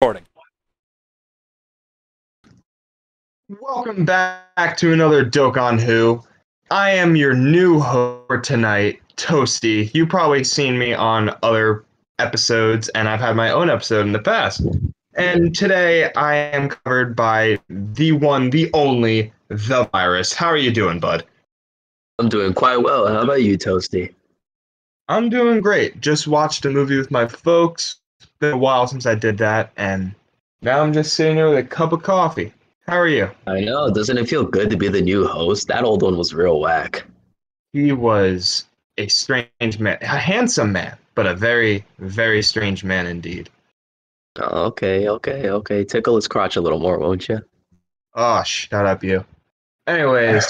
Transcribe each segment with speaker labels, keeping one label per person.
Speaker 1: Recording.
Speaker 2: Welcome back to another Dokkan Who. I am your new host for tonight, Toasty. You've probably seen me on other episodes, and I've had my own episode in the past. And today I am covered by the one, the only, the Virus. How are you doing, bud?
Speaker 3: I'm doing quite well. How about you, Toasty?
Speaker 2: I'm doing great. Just watched a movie with my folks. It's been a while since I did that, and now I'm just sitting here with a cup of coffee. How are you?
Speaker 3: I know. Doesn't it feel good to be the new host? That old one was real whack.
Speaker 2: He was a strange man, a handsome man, but a very, very strange man indeed.
Speaker 3: Oh, okay. Tickle his crotch a little more, won't you?
Speaker 2: Oh, shut up, you. Anyways,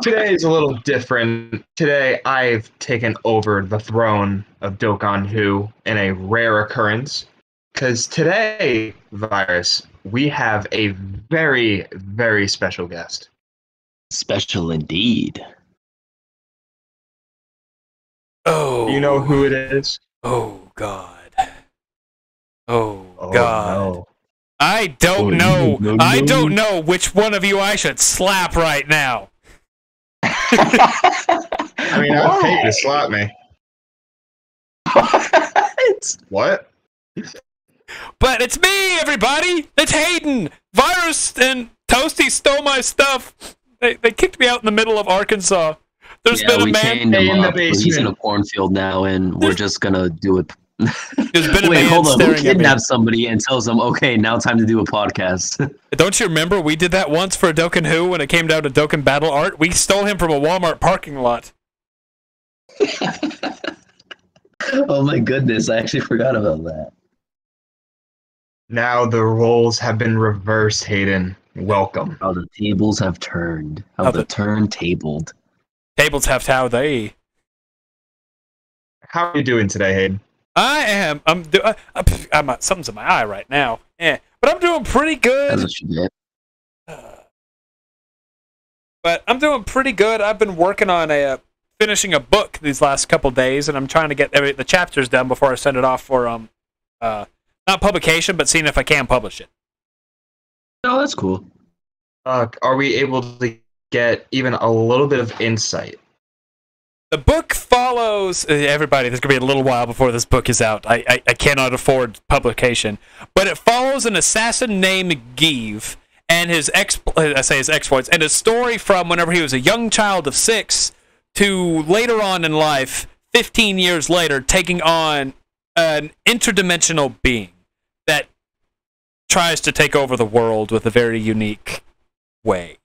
Speaker 2: today is a little different. Today, I've taken over the throne of Dokkan Who in a rare occurrence. Because today, Virus, we have a very, very special guest.
Speaker 3: Special indeed.
Speaker 1: Oh.
Speaker 2: Do you know who it is?
Speaker 1: Oh, God. Oh, God.
Speaker 2: No.
Speaker 1: I don't know. I don't know which one of you I should slap right now.
Speaker 2: I mean, I'd hate to slap me. What?
Speaker 1: But it's me, everybody! It's Hayden! Virus and Toasty stole my stuff. They kicked me out in the middle of Arkansas. There's been a man
Speaker 3: chained him
Speaker 2: in the
Speaker 3: up. He's in a
Speaker 2: basement.
Speaker 3: cornfield now, and we're just gonna do it.
Speaker 1: There's been a
Speaker 3: Wait,
Speaker 1: man
Speaker 3: hold on. Who
Speaker 1: staring at me.
Speaker 3: kidnaps somebody and tells them, okay, now time to do a podcast?
Speaker 1: Don't you remember we did that once for a Dokkan Who when it came down to Dokkan Battle Art? We stole him from a Walmart parking lot.
Speaker 3: Oh my goodness, I actually forgot about that.
Speaker 2: Now the roles have been reversed, Hayden. Welcome.
Speaker 3: How the tables have turned. How the turntabled.
Speaker 1: Tables have how they.
Speaker 2: How are you doing today, Hayden?
Speaker 1: I'm something's in my eye right now. But I'm doing pretty good.
Speaker 3: That's what you get.
Speaker 1: But I'm doing pretty good. I've been working on finishing a book these last couple days, and I'm trying to get the chapters done before I send it off for not publication, but seeing if I can publish it.
Speaker 3: Oh, that's cool.
Speaker 2: Are we able to get even a little bit of insight?
Speaker 1: The book follows everybody. There's gonna be a little while before this book is out. I cannot afford publication, but it follows an assassin named Give and his exploits and his story from whenever he was a young child of 6 to later on in life, 15 years later, taking on an interdimensional being that tries to take over the world with a very unique way.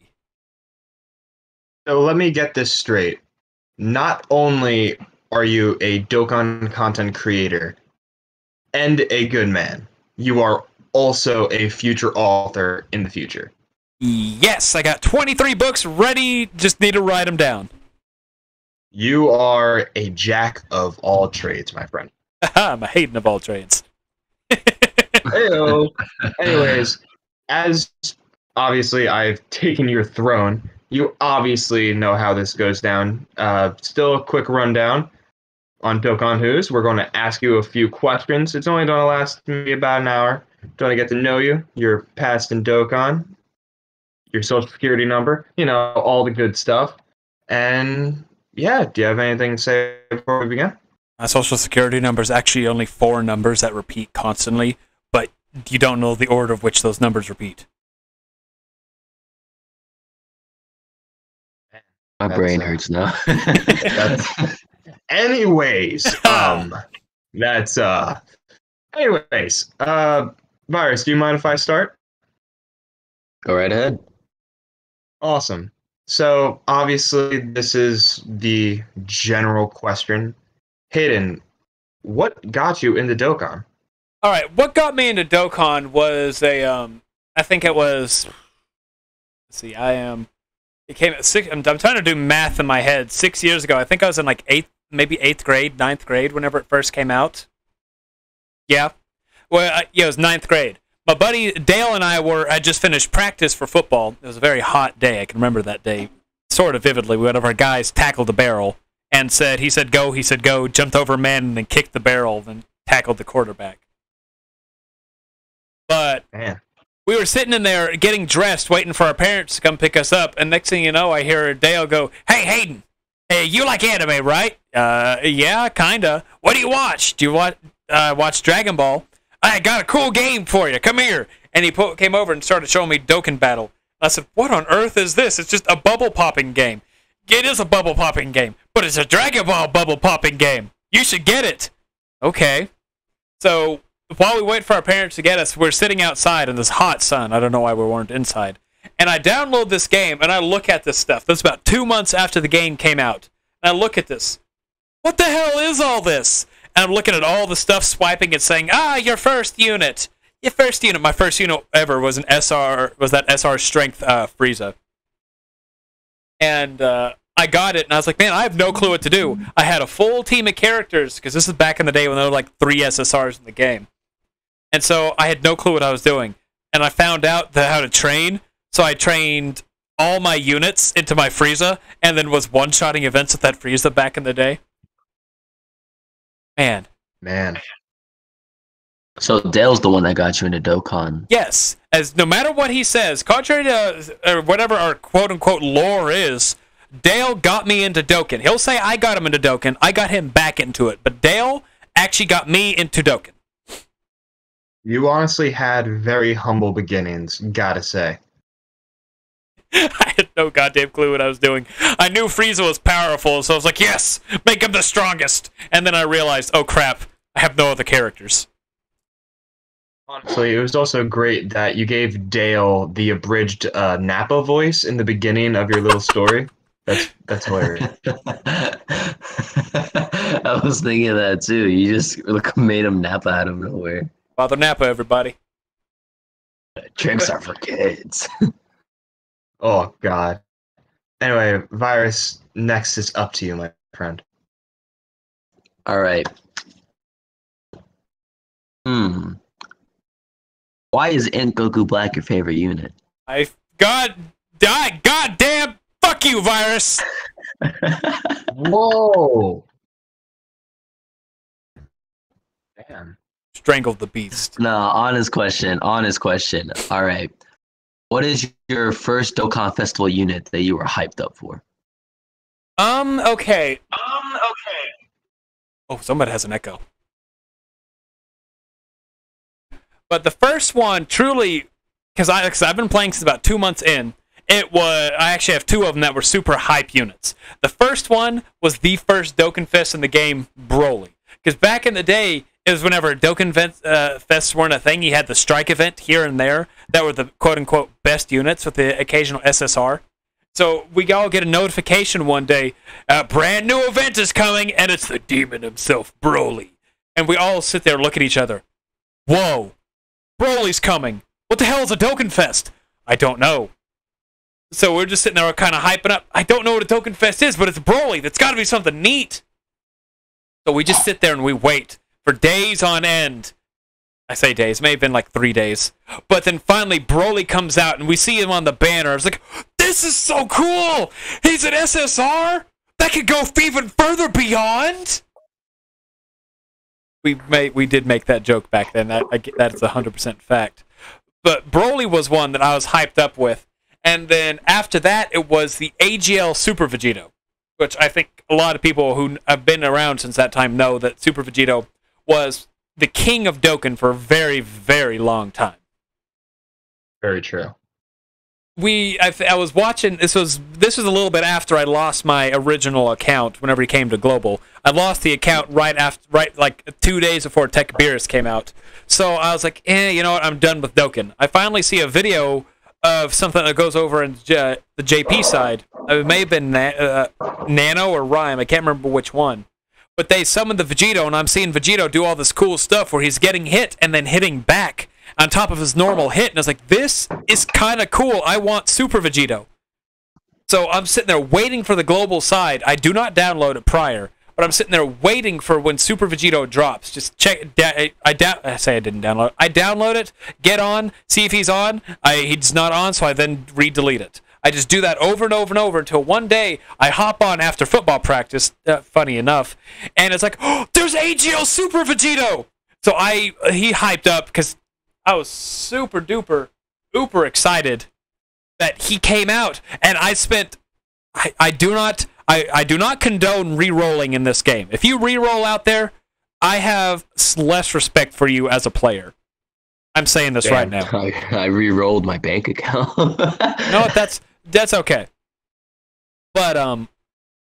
Speaker 2: So let me get this straight. Not only are you a Dokkan content creator and a good man, you are also a future author in the future.
Speaker 1: Yes, I got 23 books ready, just need to write them down.
Speaker 2: You are a jack of all trades, my friend.
Speaker 1: I'm a Hayden of all trades.
Speaker 2: Heyo. Anyways, as obviously I've taken your throne, you obviously know how this goes down. Still a quick rundown on Dokkan Who's. We're going to ask you a few questions. It's only going to last maybe about an hour. Going to get to know you, your past in Dokkan, your social security number, all the good stuff. And yeah, do you have anything to say before we begin?
Speaker 1: My social security number is actually only 4 numbers that repeat constantly, but you don't know the order of which those numbers repeat.
Speaker 3: My brain hurts now.
Speaker 2: Anyways, Virus, do you mind if I start?
Speaker 3: Go right ahead.
Speaker 2: Awesome. So, obviously, this is the general question. Hayden, what got you into Dokkan?
Speaker 1: All right, what got me into Dokkan was I think it was, let's see, it came at 6, I'm trying to do math in my head, 6 years ago. I think I was in like 8th grade, 9th grade, whenever it first came out. Yeah. Well, it was 9th grade. My buddy Dale and I had just finished practice for football. It was a very hot day. I can remember that day sort of vividly. One of our guys tackled the barrel and he said go, jumped over a man and then kicked the barrel, then tackled the quarterback. But
Speaker 2: Man.
Speaker 1: we were sitting in there getting dressed, waiting for our parents to come pick us up, and next thing you know, I hear Dale go, "Hey, Hayden, hey, you like anime, right?" Yeah, kinda. What do you watch? Do you watch Dragon Ball? I got a cool game for you. Come here. And he came over and started showing me Dokkan Battle. I said, what on earth is this? It's just a bubble popping game. It is a bubble popping game, but it's a Dragon Ball bubble popping game. You should get it. Okay. So while we wait for our parents to get us, we're sitting outside in this hot sun. I don't know why we weren't inside. And I download this game, and I look at this stuff. That's about 2 months after the game came out. And I look at this. What the hell is all this? And I'm looking at all the stuff, swiping it, saying, your first unit. Your first unit. My first unit ever was that SR Strength Frieza. And I got it, and I was like, man, I have no clue what to do. I had a full team of characters, because this is back in the day when there were like 3 SSRs in the game. And so I had no clue what I was doing. And I found out how to train, so I trained all my units into my Frieza, and then was one-shotting events with that Frieza back in the day. Man.
Speaker 3: So Dale's the one that got you into Dokkan.
Speaker 1: Yes, as no matter what he says, contrary to whatever our quote-unquote lore is, Dale got me into Dokkan. He'll say I got him into Dokkan, I got him back into it, but Dale actually got me into Dokkan.
Speaker 2: You honestly had very humble beginnings, gotta say.
Speaker 1: I had no goddamn clue what I was doing. I knew Frieza was powerful, so I was like, yes, make him the strongest. And then I realized, oh crap, I have no other characters.
Speaker 2: Honestly, it was also great that you gave Dale the abridged Nappa voice in the beginning of your little story. That's hilarious.
Speaker 3: I was thinking of that too. You just made him Nappa out of nowhere.
Speaker 1: Father Nappa, everybody.
Speaker 3: Tricks are for kids.
Speaker 2: Oh, God. Anyway, Virus, next is up to you, my friend.
Speaker 3: All right. Why is Int Goku Black your favorite unit?
Speaker 1: Goddamn, fuck you, Virus!
Speaker 2: Whoa! Damn.
Speaker 1: Strangled the beast.
Speaker 3: No, honest question. All right. What is your first Dokkan Festival unit that you were hyped up for?
Speaker 1: Okay. Oh, somebody has an echo. But the first one, truly, because I've been playing since about 2 months in, I actually have 2 of them that were super hype units. The first one was the first Dokkan Fest in the game, Broly. Because back in the day, it was whenever Dokkan Fests weren't a thing, you had the Strike event here and there that were the quote-unquote best units with the occasional SSR. So we all get a notification one day, a brand new event is coming, and it's the demon himself, Broly. And we all sit there and look at each other. Whoa, Broly's coming. What the hell is a Dokkan Fest? I don't know. So we're just sitting there kind of hyping up. I don't know what a Dokkan Fest is, but it's Broly. That's got to be something neat. So we just sit there and we wait for days on end. I say days, may have been like 3 days. But then finally Broly comes out and we see him on the banner. I was like, this is so cool! He's an SSR? That could go even further beyond? We did make that joke back then. That is 100% fact. But Broly was one that I was hyped up with. And then after that, it was the AGL Super Vegito, which I think a lot of people who have been around since that time know that Super Vegito was the king of Dokkan for a very, very long time.
Speaker 2: Very true.
Speaker 1: I was watching. This was a little bit after I lost my original account. Whenever he came to Global, I lost the account right like 2 days before Tech Beerus came out. So I was like, you know what? I'm done with Dokkan. I finally see a video of something that goes over in the JP side. It may have been Nano or Rhyme. I can't remember which one. But they summoned the Vegito, and I'm seeing Vegito do all this cool stuff where he's getting hit and then hitting back on top of his normal hit. And I was like, this is kind of cool. I want Super Vegito. So I'm sitting there waiting for the global side. I do not download it prior, but I'm sitting there waiting for when Super Vegito drops. Just check. I say I didn't download it. I download it, get on, see if he's on. He's not on, so I then re-delete it. I just do that over and over and over until one day I hop on after football practice, funny enough, and it's like, oh, there's AGL Super Vegito! So he hyped up because I was super duper, uber excited that he came out, and I spent. I do not condone re-rolling in this game. If you re-roll out there, I have less respect for you as a player. I'm saying this right now.
Speaker 3: I re-rolled my bank account.
Speaker 1: No, that's okay. But what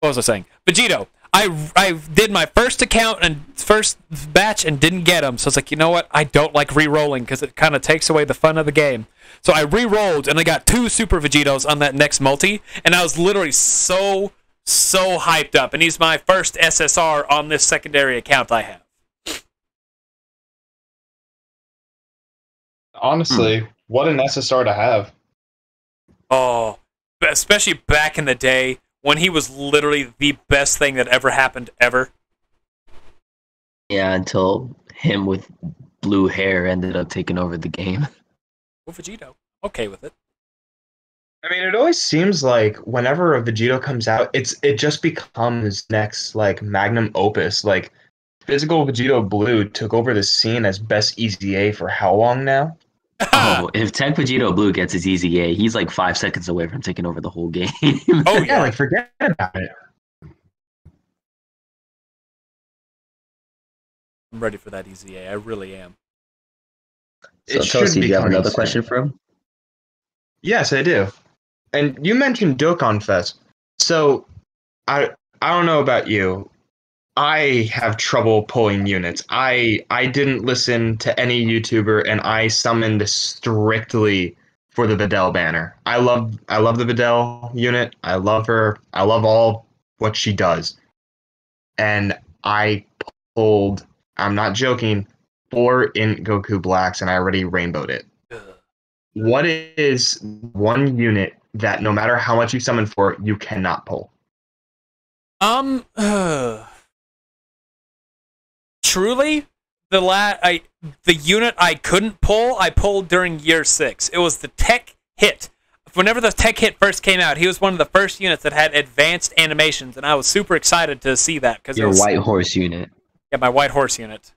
Speaker 1: was I saying? Vegito, I did my first account and first batch and didn't get them. So it's like, you know what? I don't like re-rolling because it kind of takes away the fun of the game. So I re-rolled and I got 2 Super Vegitos on that next multi, and I was literally so hyped up. And he's my first SSR on this secondary account I have.
Speaker 2: Honestly, what an SSR to have.
Speaker 1: Oh, especially back in the day when he was literally the best thing that ever happened ever.
Speaker 3: Yeah, until him with blue hair ended up taking over the game.
Speaker 1: Well, Vegito, okay with it.
Speaker 2: I mean, it always seems like whenever a Vegito comes out, it just becomes next like magnum opus. Like Physical Vegito Blue took over the scene as best Easy A for how long now?
Speaker 3: Oh, if Tech Vegito Blue gets his Easy A, he's like 5 seconds away from taking over the whole game.
Speaker 1: Oh
Speaker 2: Yeah, like forget about it.
Speaker 1: I'm ready for that Easy A. I really am.
Speaker 3: So,
Speaker 2: It should
Speaker 3: Tosi, do
Speaker 2: be
Speaker 3: you have
Speaker 2: coming
Speaker 3: another
Speaker 2: soon.
Speaker 3: question for him?
Speaker 2: Yes, I do. And you mentioned Dokkan Fest. So I don't know about you. I have trouble pulling units. I didn't listen to any YouTuber, and I summoned strictly for the Videl banner. I love the Videl unit. I love her. I love all what she does. And I pulled, I'm not joking, 4 Int Goku Blacks, and I already rainbowed it. What is one unit that no matter how much you summon for, you cannot pull?
Speaker 1: Truly, the unit I couldn't pull, I pulled during year 6. It was the Tech Hit. Whenever the Tech Hit first came out, he was one of the first units that had advanced animations, and I was super excited to see that.
Speaker 3: Your White Horse unit.
Speaker 1: Yeah, my White Horse unit.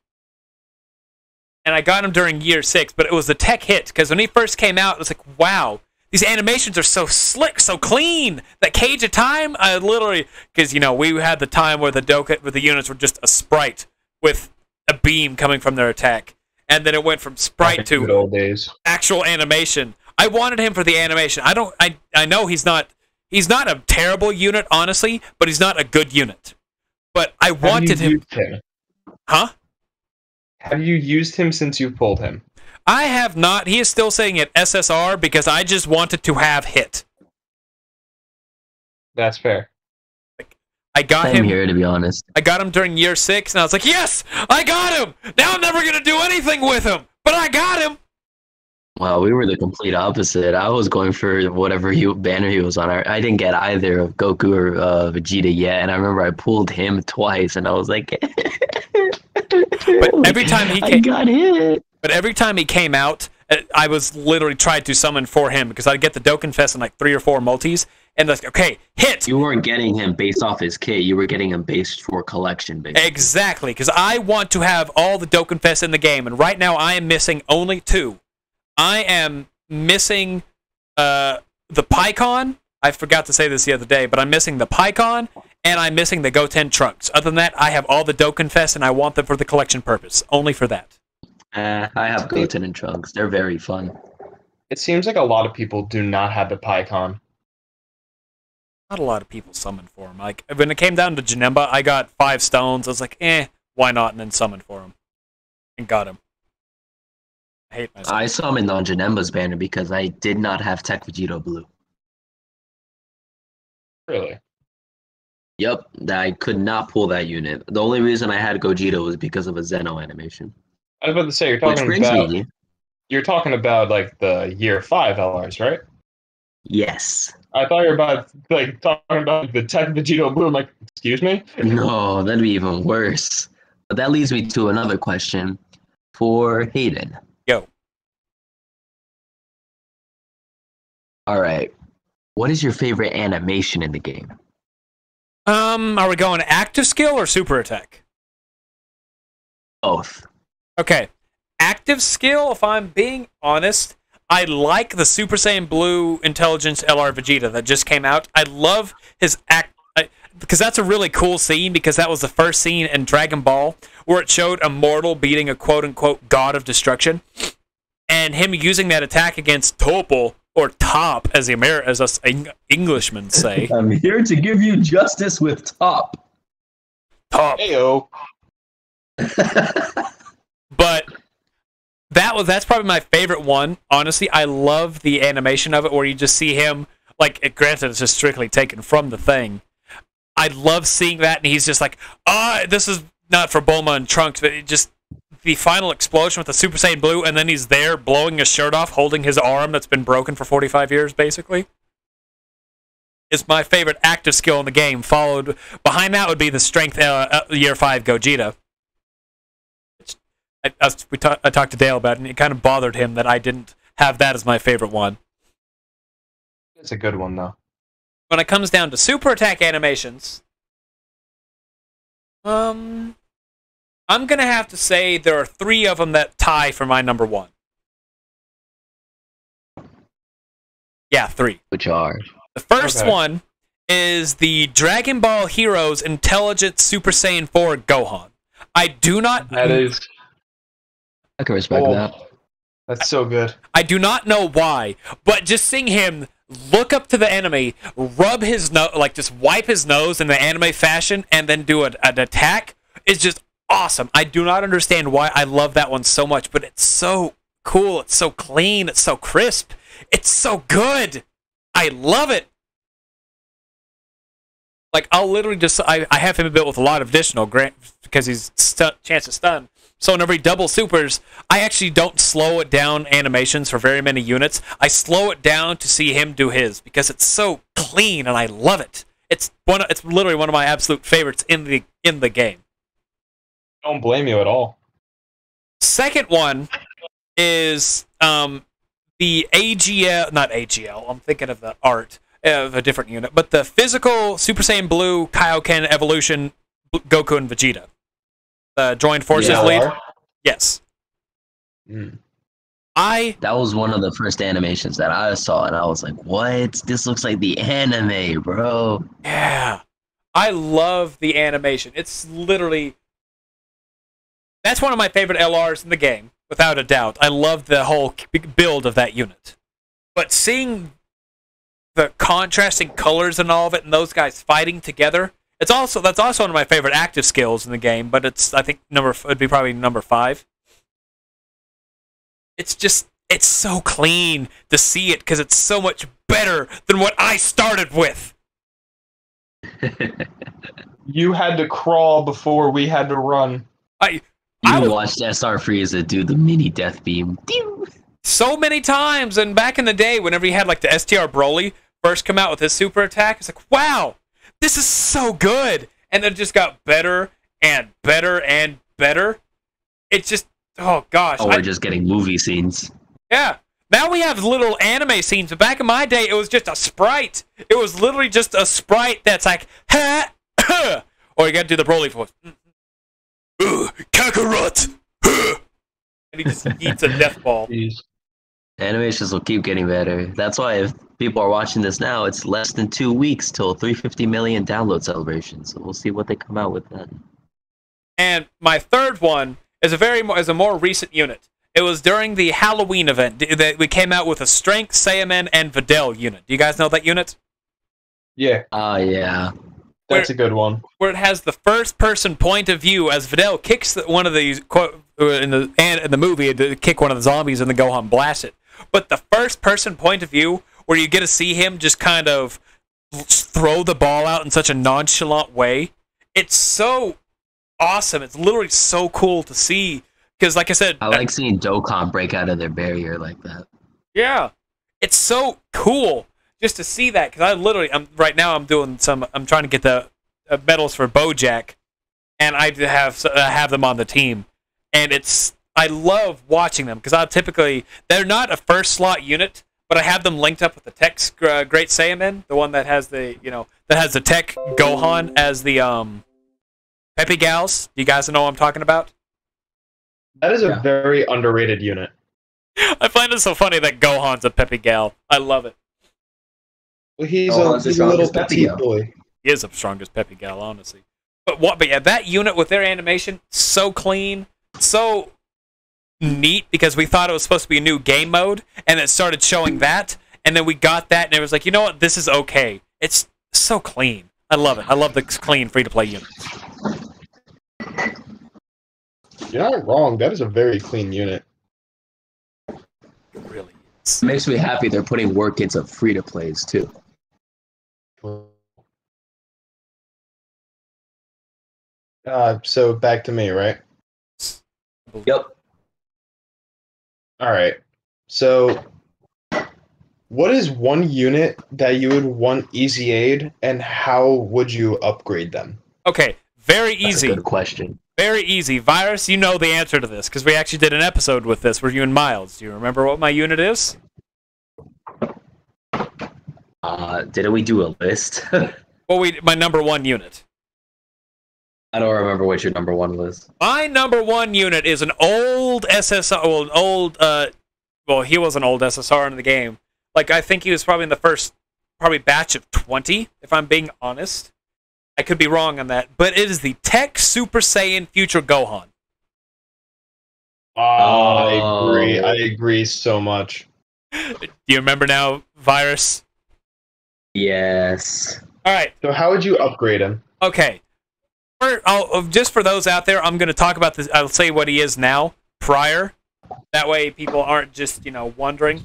Speaker 1: And I got him during year 6, but it was the Tech Hit, because when he first came out, it was like, wow, these animations are so slick, so clean. That Cage of Time, I literally, because, we had the time where the units were just a sprite with a beam coming from their attack. And then it went from sprite to
Speaker 2: Good old days.
Speaker 1: actual animation. I wanted him for the animation. I know he's not a terrible unit, honestly, but he's not a good unit. But I wanted him. Huh?
Speaker 2: Have you used him since you pulled him?
Speaker 1: I have not. He is still saying at SSR because I just wanted to have hit.
Speaker 2: That's fair.
Speaker 1: I got
Speaker 3: Same
Speaker 1: him
Speaker 3: here, to be honest.
Speaker 1: I got him during year 6, and I was like, yes, I got him. Now I'm never gonna do anything with him, but I got him.
Speaker 3: Wow, we were the complete opposite. I was going for whatever banner he was on. I didn't get either of Goku or Vegeta yet, and I remember I pulled him twice, and I was like,
Speaker 1: But every time he
Speaker 3: I
Speaker 1: came,
Speaker 3: got hit.
Speaker 1: but every time he came out, I was literally trying to summon for him because I'd get the Dokkan Fest in like 3 or 4 multis, and like, okay, hit.
Speaker 3: You weren't getting him based off his kit. You were getting him based for collection, basically.
Speaker 1: Exactly, because I want to have all the Dokkan Fest in the game, and right now I am missing only 2. I am missing the PyCon. I forgot to say this the other day, but I'm missing the PyCon, and I'm missing the Goten Trunks. Other than that, I have all the Dokkan Fest, and I want them for the collection purpose. Only for that.
Speaker 3: I have Goten and Trunks. They're very fun.
Speaker 2: It seems like a lot of people do not have the PyCon.
Speaker 1: Not a lot of people summon for him. Like, when it came down to Janemba, I got 5 stones. I was like, why not? And then summoned for him. And got him. I hate myself.
Speaker 3: I summoned on Janemba's banner because I did not have Tech Vegito Blue.
Speaker 2: Really?
Speaker 3: Yep, I could not pull that unit. The only reason I had Gogeta was because of a Zeno animation.
Speaker 2: I was about to say you're talking about like the year 5 LRs, right?
Speaker 3: Yes.
Speaker 2: I thought you were talking about the Tech Vegito Blue. I'm like, excuse me?
Speaker 3: No, that'd be even worse. But that leads me to another question for Hayden.
Speaker 1: Yo.
Speaker 3: All right. What is your favorite animation in the game?
Speaker 1: Are we going active skill or super attack?
Speaker 3: Both.
Speaker 1: Okay. active skill, if I'm being honest, I like the Super Saiyan Blue Intelligence LR Vegeta that just came out. I love his because that's a really cool scene, because that was the first scene in Dragon Ball where it showed a mortal beating a quote-unquote god of destruction, and him using that attack against Topol, or Top, as us Englishmen say.
Speaker 3: I'm here to give you justice with Top.
Speaker 1: Top.
Speaker 2: Heyo.
Speaker 1: But that's probably my favorite one. Honestly, I love the animation of it, where you just see him, like, granted, it's just strictly taken from the thing. I love seeing that, and he's just like, this is not for Bulma and Trunks, but it just, the final explosion with the Super Saiyan Blue, and then he's there blowing his shirt off, holding his arm that's been broken for 45 years, basically. It's my favorite active skill in the game. Followed behind that would be the Strength Year 5 Gogeta. I talked to Dale about it, and it kind of bothered him that I didn't have that as my favorite one.
Speaker 2: It's a good one, though.
Speaker 1: When it comes down to super attack animations, I'm gonna have to say there are 3 of them that tie for my number 1. Yeah, 3.
Speaker 3: Which are?
Speaker 1: The first one is the Dragon Ball Heroes Intelligent Super Saiyan 4 Gohan. I do not...
Speaker 2: That is...
Speaker 3: I can respect that.
Speaker 2: That's so good.
Speaker 1: I do not know why, but just seeing him look up to the enemy, rub his nose, like just wipe his nose in the anime fashion, and then do an attack is just awesome. I do not understand why I love that one so much, but it's so cool, it's so clean, it's so crisp, it's so good. I love it. Like, I'll literally just, I have him built with a lot of additional, because he's chance to stun. So whenever he double supers, I actually don't slow it down animations for very many units. I slow it down to see him do his, because it's so clean and I love it. It's literally one of my absolute favorites in the game.
Speaker 2: Don't blame you at all.
Speaker 1: Second one is the AGL, not AGL. I'm thinking of the art of a different unit, but the physical Super Saiyan Blue Kaioken Evolution Goku and Vegeta. The Joined Forces lead. Yes.
Speaker 2: Mm.
Speaker 3: That was one of the first animations that I saw, and I was like, what? This looks like the anime, bro.
Speaker 1: Yeah. I love the animation. It's literally... That's one of my favorite LRs in the game, without a doubt. I love the whole build of that unit. But seeing the contrasting colors and all of it, and those guys fighting together... that's also one of my favorite active skills in the game, but I think it'd be probably number 5. It's so clean to see it, because it's so much better than what I started with.
Speaker 2: You had to crawl before we had to run.
Speaker 3: You watched SR Frieza do the mini death beam.
Speaker 1: So many times, and back in the day, whenever you had like the STR Broly first come out with his super attack, it's like, wow! This is so good! And it just got better and better and better. It's just, oh gosh.
Speaker 3: Oh, we're just getting movie scenes.
Speaker 1: Yeah. Now we have little anime scenes, but back in my day, it was just a sprite. It was literally just a sprite that's like, ha, ha, or you gotta do the Broly voice. Kakarot! And he just eats a death ball.
Speaker 2: Jeez.
Speaker 3: Animations will keep getting better. That's why if people are watching this now, it's less than 2 weeks till 350 million download celebration. So we'll see what they come out with then.
Speaker 1: And my third one is a more recent unit. It was during the Halloween event that we came out with a Strength, Saiyaman, and Videl unit. Do you guys know that unit?
Speaker 2: Yeah.
Speaker 3: Yeah.
Speaker 2: That's a good one.
Speaker 1: Where it has the first-person point of view as Videl kicks one of these in the movie to kick one of the zombies and the Gohan blasts it. But the first-person point of view, where you get to see him just kind of throw the ball out in such a nonchalant way, it's so awesome. It's literally so cool to see. Because, like I said,
Speaker 3: I like seeing Dokkan break out of their barrier like that.
Speaker 1: Yeah, it's so cool just to see that. Because I'm trying to get the medals for BoJack, and I have them on the team, and I love watching them because they're not a first slot unit, but I have them linked up with the Tech Great Saiyaman, the one that has the Tech Gohan as the Peppy Gals. Do you guys know what I'm talking about?
Speaker 2: That is a very underrated unit.
Speaker 1: I find it so funny that Gohan's a Peppy Gal. I love it.
Speaker 2: Well, he's
Speaker 3: Gohan's the
Speaker 2: a little
Speaker 3: strongest Peppy
Speaker 2: petite
Speaker 3: Gal.
Speaker 2: boy.
Speaker 1: He is the strongest Peppy Gal, honestly. But yeah, that unit with their animation, so clean, so neat, because we thought it was supposed to be a new game mode, and it started showing that, and then we got that, and it was like, you know what, this is okay. It's so clean. I love it. I love the clean free-to-play units.
Speaker 2: You're not wrong. That is a very clean unit.
Speaker 1: It really is.
Speaker 3: It makes me happy they're putting work into free-to-plays, too.
Speaker 2: So back to me, right?
Speaker 3: Yep.
Speaker 2: All right. So, what is one unit that you would want easy aid, and how would you upgrade them?
Speaker 1: Okay, very
Speaker 3: That's
Speaker 1: easy.
Speaker 3: a good question.
Speaker 1: Very easy. Virus, you know the answer to this, because we actually did an episode with this, where you and Miles. Do you remember what my unit is?
Speaker 3: Didn't we do a list?
Speaker 1: Well, my number one unit.
Speaker 3: I don't remember what your number one was.
Speaker 1: My number one unit is an old SSR. Well, he was an old SSR in the game. Like, I think he was probably in the first, batch of 20, if I'm being honest. I could be wrong on that, but it is the Tech Super Saiyan Future Gohan.
Speaker 2: I agree. I agree so much.
Speaker 1: Do you remember now, Virus?
Speaker 3: Yes.
Speaker 1: All right.
Speaker 2: So how would you upgrade him?
Speaker 1: Okay. Just for those out there, I'm going to talk about this. I'll say what he is now, prior. That way people aren't just, wondering.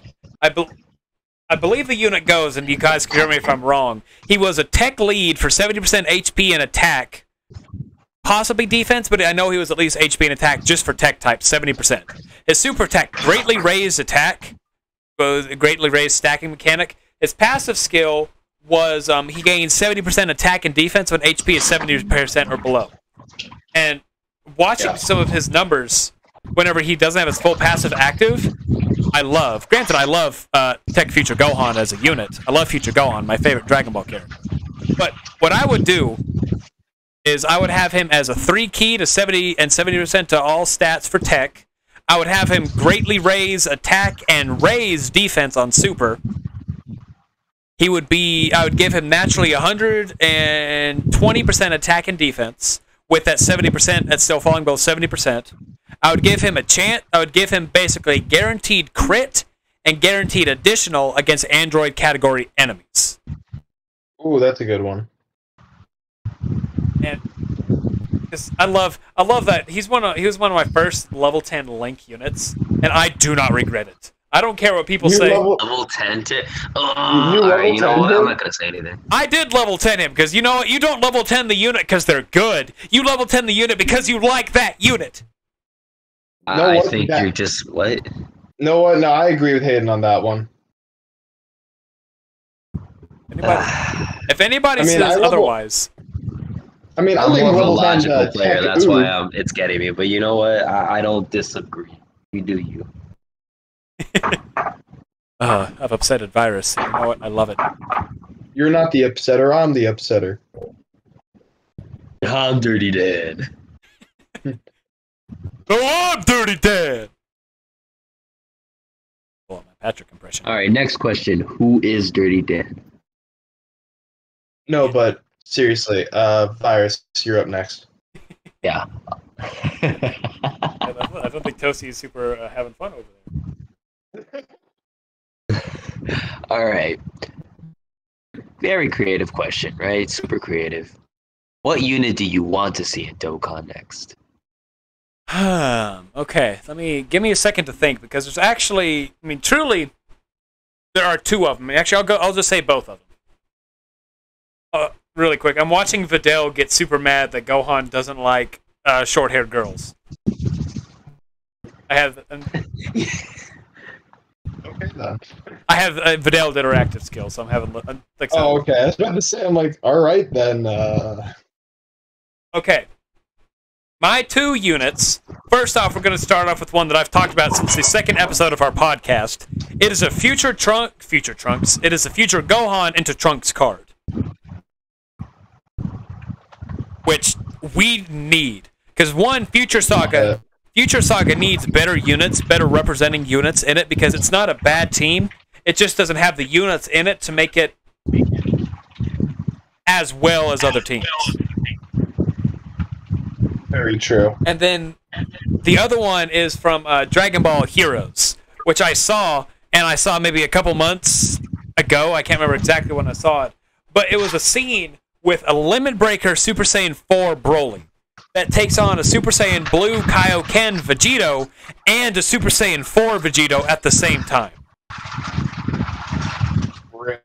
Speaker 1: I believe the unit goes, and you guys can hear me if I'm wrong, he was a tech lead for 70% HP and attack. Possibly defense, but I know he was at least HP and attack just for tech type, 70%. His super attack, greatly raised attack, greatly raised stacking mechanic. His passive skill was he gained 70% attack and defense when HP is 70% or below. And watching some of his numbers, whenever he doesn't have his full passive active, I love Tech Future Gohan as a unit. I love Future Gohan, my favorite Dragon Ball character. But what I would do is I would have him as a 3 key to 70 and 70% to all stats for tech. I would have him greatly raise attack and raise defense on super. I would give him naturally 120% attack and defense with that 70% that's still falling below 70%. I would give him I would give him basically guaranteed crit and guaranteed additional against android category enemies.
Speaker 2: Ooh, that's a good one.
Speaker 1: And I love that he was one of my first level 10 Link units, and I do not regret it. I don't care what people say.
Speaker 3: Level 10 to... Alright, you know what? I'm not going to say anything.
Speaker 1: I did level 10 him, because you know what? You don't level 10 the unit because they're good. You level 10 the unit because you like that unit.
Speaker 3: I think you're just... What?
Speaker 2: No, I agree with Hayden on that one.
Speaker 1: If anybody says otherwise...
Speaker 3: I'm more of a logical player, that's why it's getting me. But you know what? I don't disagree. You do you.
Speaker 1: I've upsetted Virus. You know what? I love it.
Speaker 2: You're not the upsetter, I'm the upsetter.
Speaker 3: I'm Dirty Dan.
Speaker 1: Oh, I'm Dirty Dan! Oh, my Patrick impression.
Speaker 3: Alright, next question. Who is Dirty Dan?
Speaker 2: No, but seriously, Virus, you're up next.
Speaker 3: Yeah.
Speaker 1: I don't think Toasty is super having fun over there.
Speaker 3: Alright. Very creative question, right? Super creative. What unit do you want to see in Dokkan next?
Speaker 1: Okay, give me a second to think, because there's actually, truly, there are two of them. Actually, I'll just say both of them. Really quick, I'm watching Videl get super mad that Gohan doesn't like short-haired girls.
Speaker 2: Okay, then.
Speaker 1: I have Videl did her active skill, so I'm having.
Speaker 2: Oh, okay. I was about to say, I'm like, all right then.
Speaker 1: Okay. My two units. First off, we're going to start off with one that I've talked about since the second episode of our podcast. It is a Future Trunks. It is a Future Gohan into Trunks card, which we need, because one, Future Saga Future Saga needs better units, better representing units in it, because it's not a bad team. It just doesn't have the units in it to make it as well as other teams.
Speaker 2: Very true.
Speaker 1: And then the other one is from Dragon Ball Heroes, which I saw, and I saw maybe a couple months ago. I can't remember exactly when I saw it. But it was a scene with a Limit Breaker Super Saiyan 4 Broly that takes on a Super Saiyan Blue Kaioken Vegito and a Super Saiyan 4 Vegito at the same time.
Speaker 2: Really?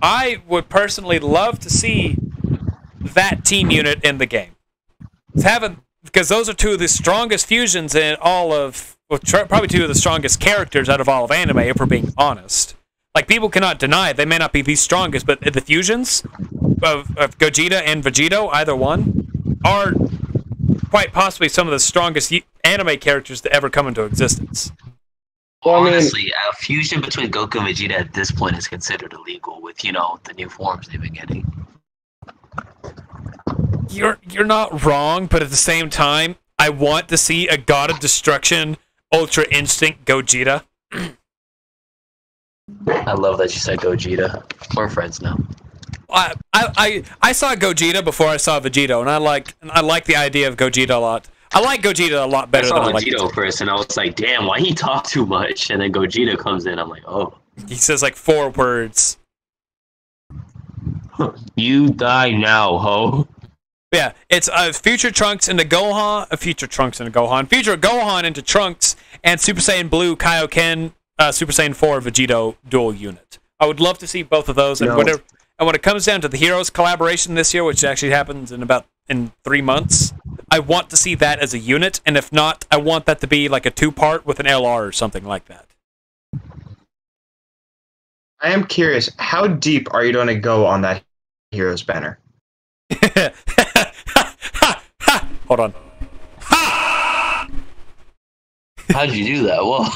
Speaker 1: I would personally love to see that team unit in the game. Because those are two of the strongest fusions in all of, well, probably two of the strongest characters out of all of anime, if we're being honest. Like, people cannot deny it. They may not be the strongest, but the fusions of Gogeta and Vegito, either one, are quite possibly some of the strongest anime characters to ever come into existence.
Speaker 3: Well, honestly, a fusion between Goku and Vegeta at this point is considered illegal with, the new forms they've been getting.
Speaker 1: You're not wrong, but at the same time, I want to see a God of Destruction Ultra Instinct Gogeta.
Speaker 3: I love that you said Gogeta. We're friends now.
Speaker 1: I saw Gogeta before I saw Vegito, and I like the idea of Gogeta a lot. I like Gogeta a lot better than I like
Speaker 3: Vegito first, and I was like, damn, why he talk too much? And then Gogeta comes in, I'm like, oh.
Speaker 1: He says like 4 words.
Speaker 3: You die now, ho.
Speaker 1: Yeah, it's Future Trunks into Gohan, Future Gohan into Trunks, and Super Saiyan Blue Kaioken, Super Saiyan 4 Vegito dual unit. I would love to see both of those, and whatever. And when it comes down to the Heroes collaboration this year, which actually happens in 3 months, I want to see that as a unit, and if not, I want that to be like a 2-part with an LR or something like that.
Speaker 2: I am curious, how deep are you going to go on that Heroes banner?
Speaker 1: Hold on.
Speaker 3: How'd you do that? Well,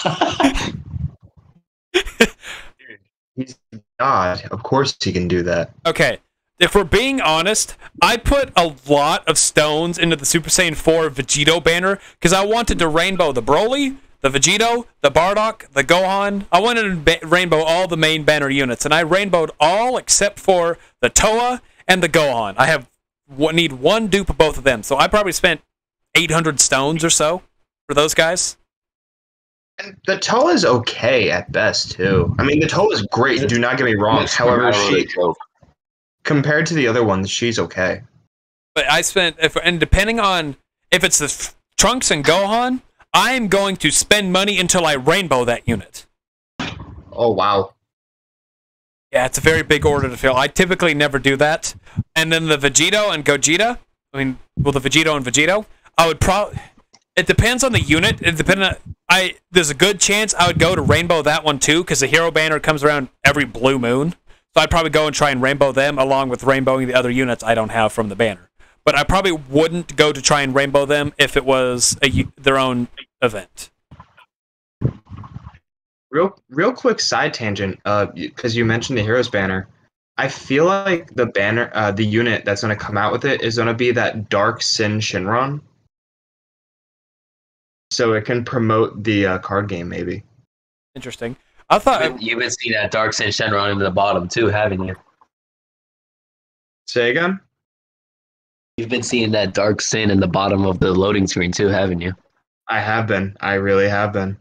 Speaker 2: Dude, he's God. Of course he can do that.
Speaker 1: Okay, if we're being honest, I put a lot of stones into the Super Saiyan 4 Vegito banner because I wanted to rainbow the Broly, the Vegito, the Bardock, the Gohan. I wanted to rainbow all the main banner units, and I rainbowed all except for the Toa and the Gohan. I need one dupe of both of them, so I probably spent 800 stones or so for those guys.
Speaker 2: And the Toa is okay at best, too. I mean, the Toa is great, do not get me wrong. However, compared to the other ones, she's okay.
Speaker 1: But I spent, and depending on if it's the Trunks and Gohan, I am going to spend money until I rainbow that unit.
Speaker 2: Oh, wow.
Speaker 1: Yeah, it's a very big order to fill. I typically never do that. And then the Vegito and Gogeta, the Vegito and Vegito, I would probably... It depends on the unit. There's a good chance I would go to rainbow that one too, because the hero banner comes around every blue moon. So I'd probably go and try and rainbow them, along with rainbowing the other units I don't have from the banner. But I probably wouldn't go to try and rainbow them if it was their own event.
Speaker 2: Real quick side tangent, because you mentioned the Heroes banner. I feel like the banner, the unit that's going to come out with it is going to be that Dark Sin Shinron. So it can promote the card game, maybe.
Speaker 1: Interesting. I thought
Speaker 3: you've been seeing that Dark Sin Shenron in the bottom too, haven't you?
Speaker 2: Say again?
Speaker 3: You've been seeing that Dark Sin in the bottom of the loading screen too, haven't you?
Speaker 2: I have been. I really have been.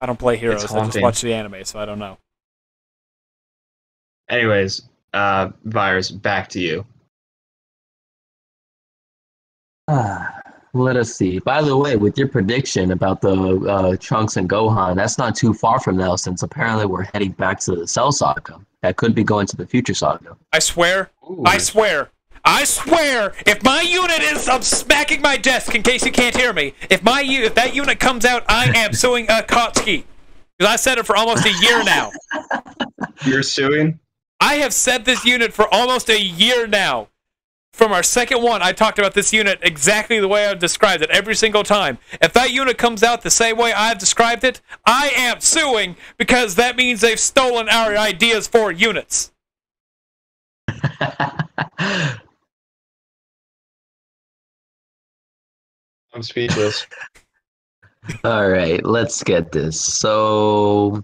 Speaker 1: I don't play Heroes. I just watch the anime, so I don't know.
Speaker 2: Anyways, Virus, back to you.
Speaker 3: Let us see. By the way, with your prediction about the Trunks and Gohan, that's not too far from now, since apparently we're heading back to the Cell Saga. That could be going to the Future Saga.
Speaker 1: I swear. Ooh. I swear, if my unit is... I'm smacking my desk in case you can't hear me. If that unit comes out, I am suing Akatsuki. Because I said it for almost a year now.
Speaker 2: You're suing?
Speaker 1: I have said this unit for almost a year now. From our second one, I talked about this unit exactly the way I've described it every single time. If that unit comes out the same way I've described it, I am suing because that means they've stolen our ideas for units.
Speaker 2: I'm speechless.
Speaker 3: All right, let's get this. So,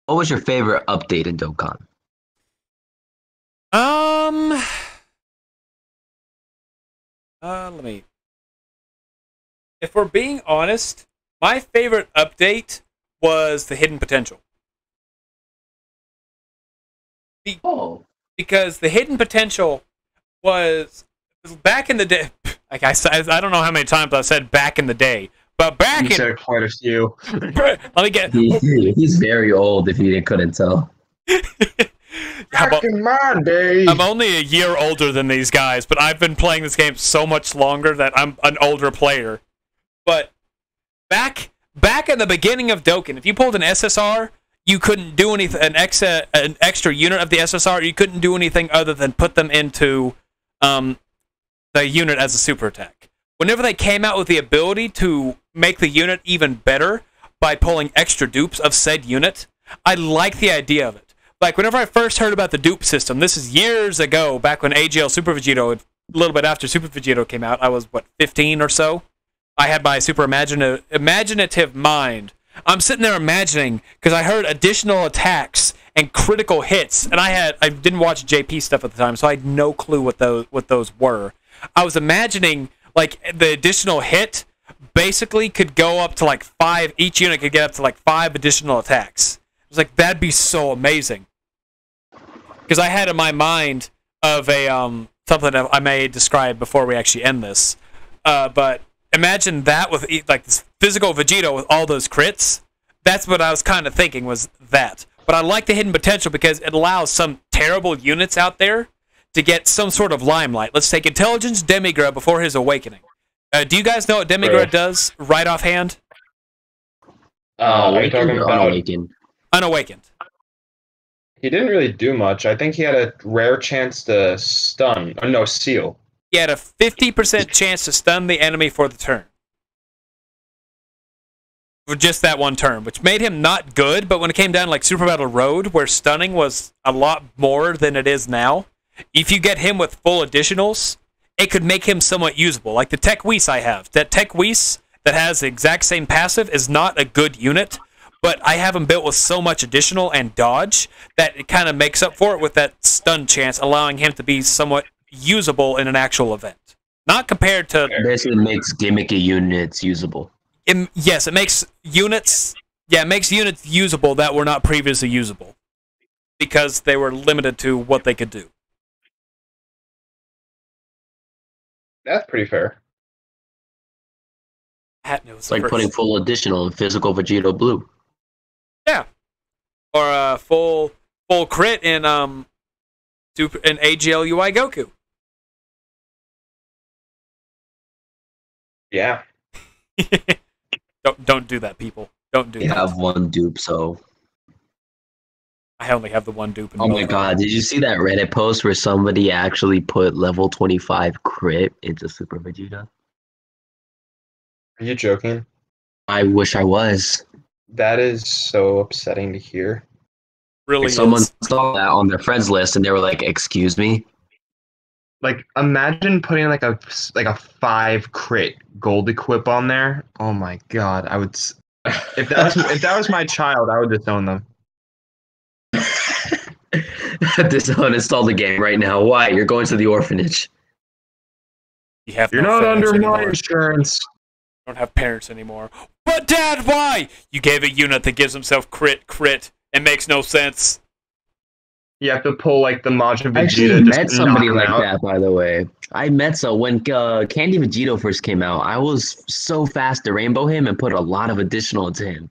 Speaker 3: what was your favorite update in Dokkan?
Speaker 1: Um, let me. If we're being honest, my favorite update was the hidden potential.
Speaker 3: Oh,
Speaker 1: Because the hidden potential was back in the day. Like I don't know how many times I said back in the day, but back
Speaker 2: You
Speaker 1: in.
Speaker 2: said quite a few.
Speaker 1: Let me get.
Speaker 3: he's very old. If you couldn't tell.
Speaker 2: Back in my day.
Speaker 1: I'm only a year older than these guys, but I've been playing this game so much longer that I'm an older player. But back in the beginning of Dokkan, if you pulled an SSR, you couldn't do anything. An extra unit of the SSR, you couldn't do anything other than put them into the unit as a super attack. Whenever they came out with the ability to make the unit even better by pulling extra dupes of said unit, I like the idea of it. Like, whenever I first heard about the dupe system, this is years ago, back when AGL Super Vegito, a little bit after Super Vegito came out, I was, 15 or so? I had my super imaginative mind. I'm sitting there imagining, because I heard additional attacks and critical hits, and I didn't watch JP stuff at the time, so I had no clue what those were. I was imagining, like, the additional hit basically could go up to, like, 5, each unit could get up to, like, 5 additional attacks. I was like, that'd be so amazing. Because I had in my mind of a, something that I may describe before we actually end this, but imagine that with, like, this physical Vegito with all those crits. That's what I was kind of thinking, was that. But I like the hidden potential because it allows some terrible units out there to get some sort of limelight. Let's take Intelligence Demigra before his awakening. Do you guys know what Demigra does right offhand?
Speaker 2: Are you talking about
Speaker 1: Unawakened.
Speaker 2: He didn't really do much. I think he had a rare chance to stun. Oh, no, seal.
Speaker 1: He had a 50% chance to stun the enemy for the turn. For just that one turn, which made him not good, but when it came down to, like, Super Battle Road, where stunning was a lot more than it is now, if you get him with full additionals, it could make him somewhat usable. Like the Tech Whis I have. That Tech Whis that has the exact same passive is not a good unit, but I have him built with so much additional and dodge that it kind of makes up for it with that stun chance, allowing him to be somewhat usable in an actual event. Not compared to...
Speaker 3: Basically makes gimmicky units usable.
Speaker 1: Yes, it makes units... Yeah, it makes units usable that were not previously usable. Because they were limited to what they could do.
Speaker 2: That's pretty fair.
Speaker 3: It's like putting full additional in physical Vegito Blue.
Speaker 1: Yeah. Or a full crit in AGL UI Goku.
Speaker 2: Yeah.
Speaker 1: Don't do that, people. Don't do that.
Speaker 3: You have one dupe, so...
Speaker 1: I only have the one dupe.
Speaker 3: Oh my god, did you see that Reddit post where somebody actually put level 25 crit into Super Vegeta?
Speaker 2: Are you joking?
Speaker 3: I wish I was.
Speaker 2: That is so upsetting to hear.
Speaker 1: Really,
Speaker 3: like someone saw that on their friends list and they were like, "Excuse me."
Speaker 2: Like, imagine putting like a 5 crit gold equip on there. Oh my god, I would. If that was my child, I would disown them.
Speaker 3: Uninstall the game right now. Why? You're going to the orphanage.
Speaker 2: You're not under my insurance.
Speaker 1: I don't have parents anymore. But Dad, why? You gave a unit that gives himself crit. It makes no sense.
Speaker 2: You have to pull like the Majin Vegeta.
Speaker 3: I actually met somebody like that, by the way. I met when Candy Vegito first came out. I was so fast to rainbow him and put a lot of additional into him.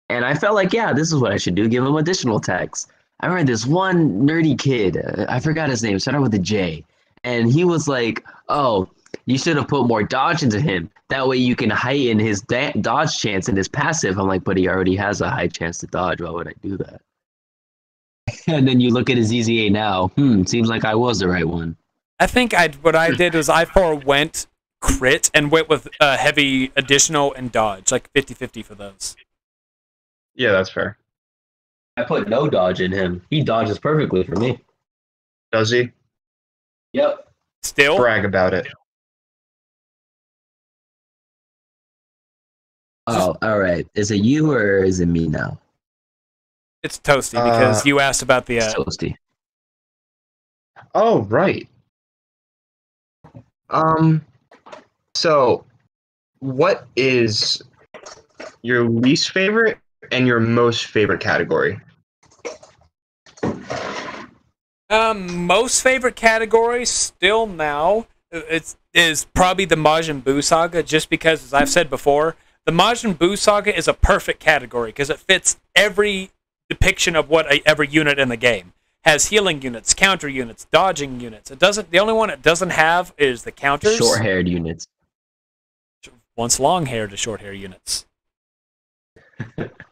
Speaker 3: And I felt like, yeah, this is what I should do. Give him additional attacks. I remember this one nerdy kid. I forgot his name. Started with a J. And he was like, oh, you should have put more dodge into him. That way you can heighten his dodge chance and his passive. I'm like, but he already has a high chance to dodge. Why would I do that? And then you look at his EZA now. Seems like I was the right one.
Speaker 1: I think what I did was I forwent crit and went with heavy additional and dodge. Like 50-50 for those.
Speaker 2: Yeah, that's fair.
Speaker 3: I put no dodge in him. He dodges perfectly for me.
Speaker 2: Does he?
Speaker 3: Yep.
Speaker 1: Still?
Speaker 2: Brag about it.
Speaker 3: Oh, all right. Is it you or is it me now?
Speaker 1: It's Toasty because you asked about the.
Speaker 3: It's Toasty.
Speaker 2: Oh, right. So, what is your least favorite and your most favorite category?
Speaker 1: Most favorite category still now is probably the Majin Buu saga, just because, as I've said before, the Majin Buu saga is a perfect category because it fits every depiction of what every unit in the game has: healing units, counter units, dodging units. It doesn't. The only one it doesn't have is the counters.
Speaker 3: Short-haired units.
Speaker 1: Once long-haired to short-hair units.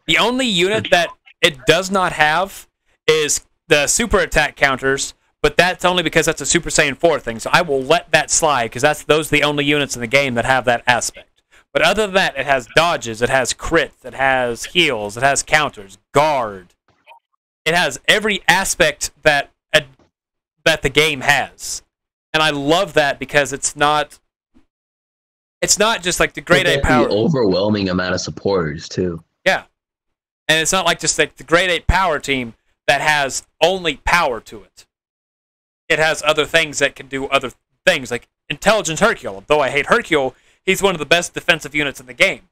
Speaker 1: The only unit that it does not have is the super attack counters, but that's only because that's a Super Saiyan 4 thing, so I will let that slide, because those are the only units in the game that have that aspect. But other than that, it has dodges, it has crits, it has heals, it has counters, guard. It has every aspect that the game has. And I love that because it's not just like the grade 8 power.
Speaker 3: The overwhelming amount of supporters too.
Speaker 1: Yeah. And it's not like just like the grade 8 power team that has only power to it. It has other things that can do other things, like Intelligence Hercule. Though I hate Hercule, he's one of the best defensive units in the game,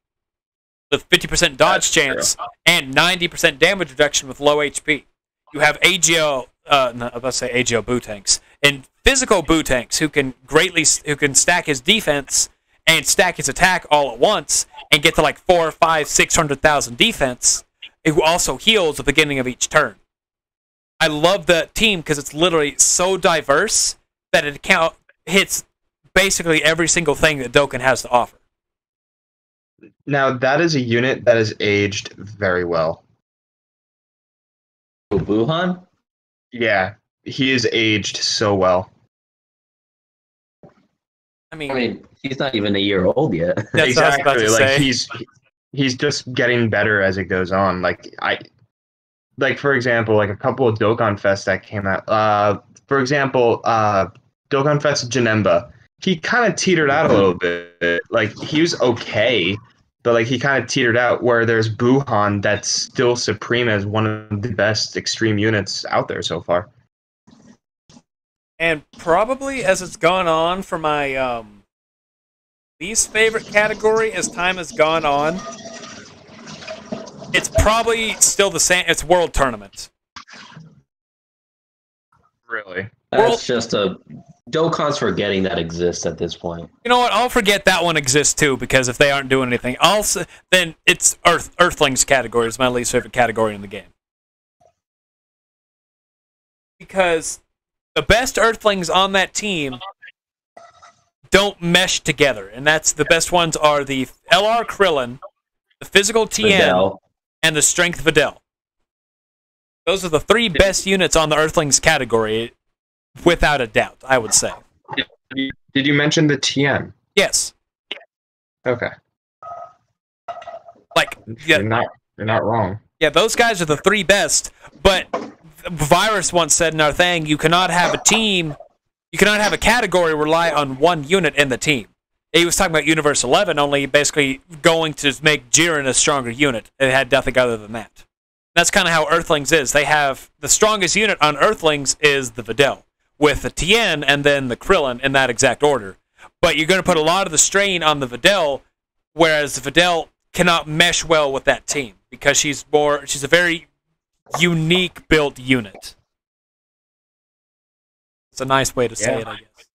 Speaker 1: with 50% dodge chance and 90% damage reduction with low HP. You have AGL, I was about to say AGL Buu tanks, and physical Buu tanks who can stack his defense and stack his attack all at once and get to like 400,000, 500,000, 600,000 defense. Who also heals at the beginning of each turn. I love the team because it's literally so diverse that it hits basically every single thing that Dokkan has to offer.
Speaker 2: Now, that is a unit that is aged very well.
Speaker 3: Buhan?
Speaker 2: Yeah, he is aged so well.
Speaker 1: I mean,
Speaker 3: he's not even a year old yet.
Speaker 1: That's
Speaker 2: exactly.
Speaker 1: What I was about to say.
Speaker 2: He's just getting better as it goes on. Like for example, like a couple of Dokkan Fest that came out. For example, Dokkan Fest Janemba. He kind of teetered out a little bit. Like he was okay, but like he kind of teetered out. Where there's Buhan that's still supreme as one of the best extreme units out there so far.
Speaker 1: And probably as it's gone on for my least favorite category as time has gone on, it's probably still the same. It's World Tournament.
Speaker 2: Really?
Speaker 3: That's just a Dokkan's forgetting that exists at this point.
Speaker 1: You know what? I'll forget that one exists too, because if they aren't doing anything, then it's Earthlings category is my least favorite category in the game. Because the best Earthlings on that team don't mesh together, and that's the best ones are the LR Krillin, the physical TN,
Speaker 3: Videl.
Speaker 1: And the strength Videl. Those are the three best units on the Earthlings category, without a doubt, I would say.
Speaker 2: Did you mention the TN?
Speaker 1: Yes.
Speaker 2: Okay.
Speaker 1: Like, yeah,
Speaker 2: you're not wrong.
Speaker 1: Yeah, those guys are the three best, but Virus once said in our thing, you cannot have a team, you cannot have a category rely on one unit in the team. He was talking about Universe 11, only basically going to make Jiren a stronger unit. It had nothing other than that. That's kind of how Earthlings is. They have the strongest unit on Earthlings is the Videl, with the Tien and then the Krillin in that exact order. But you're going to put a lot of the strain on the Videl, whereas the Videl cannot mesh well with that team because she's a very unique built unit. It's a nice way to say it, I guess.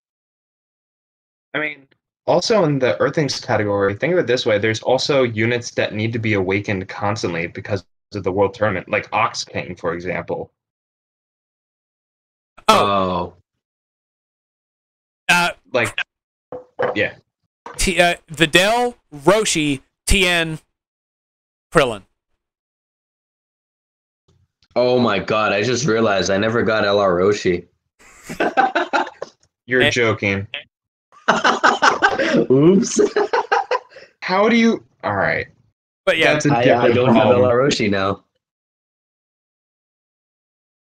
Speaker 2: I mean, also in the Earthlings category, think of it this way: there's also units that need to be awakened constantly because of the World Tournament, like Ox King, for example.
Speaker 3: Oh.
Speaker 2: Yeah.
Speaker 1: Videl, Roshi, Tien, Krillin.
Speaker 3: Oh my god, I just realized I never got LR Roshi.
Speaker 2: You're joking.
Speaker 3: Oops.
Speaker 2: How do you... Alright.
Speaker 1: But yeah,
Speaker 3: I don't have LR Roshi now.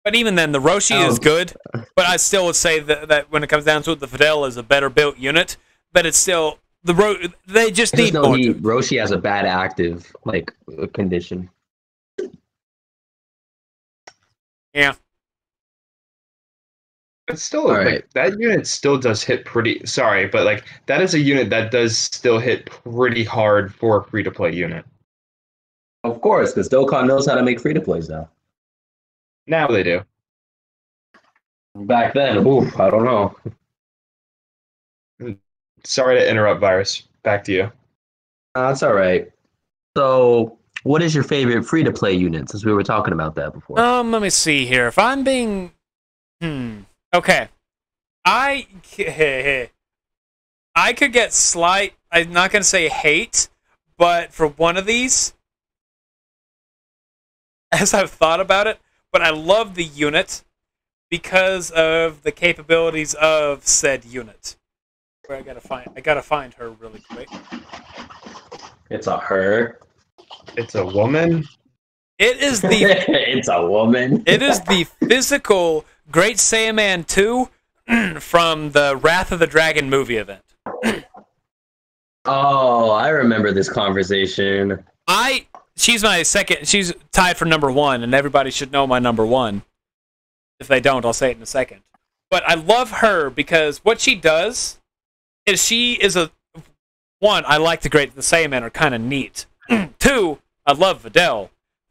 Speaker 1: But even then, the Roshi is good. But I still would say that when it comes down to it, the Videl is a better built unit. But it's still they just
Speaker 3: I
Speaker 1: need
Speaker 3: just know
Speaker 1: more.
Speaker 3: Roshi has a bad active condition.
Speaker 1: Yeah.
Speaker 2: But still,
Speaker 3: All
Speaker 2: like
Speaker 3: right.
Speaker 2: that unit still does hit pretty. Sorry, but like that is a unit that does still hit pretty hard for a free to play unit.
Speaker 3: Of course, because Dokkan knows how to make free to plays now.
Speaker 2: Now they do.
Speaker 3: Back then, oof, I don't know.
Speaker 2: Sorry to interrupt, Virus. Back to you.
Speaker 3: That's all right. So, what is your favorite free to play unit? Since we were talking about that before.
Speaker 1: Let me see here. If I'm being, okay, I could get slight. I'm not gonna say hate, but for one of these, as I've thought about it, but I love the unit because of the capabilities of said unit. Where I gotta find her really quick.
Speaker 3: It's a her.
Speaker 2: It's a woman.
Speaker 1: It is the
Speaker 3: It's a woman.
Speaker 1: it is the physical Great Saiyaman 2 from the Wrath of the Dragon movie event.
Speaker 3: Oh, I remember this conversation.
Speaker 1: She's my second. She's tied for number 1, and everybody should know my number 1. If they don't, I'll say it in a second. But I love her because what she does is she is a one. I like the Saiyaman are kind of neat. 2, I love Videl.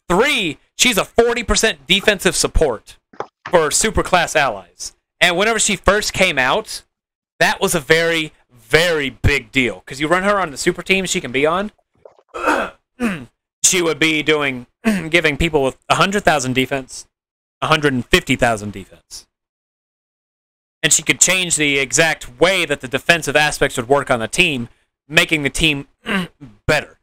Speaker 1: 3, she's a 40% defensive support for super class allies. And whenever she first came out, that was a very, very big deal because you run her on the super team she can be on. She would be giving people with 100,000 defense, 150,000 defense. And she could change the exact way that the defensive aspects would work on the team, making the team better.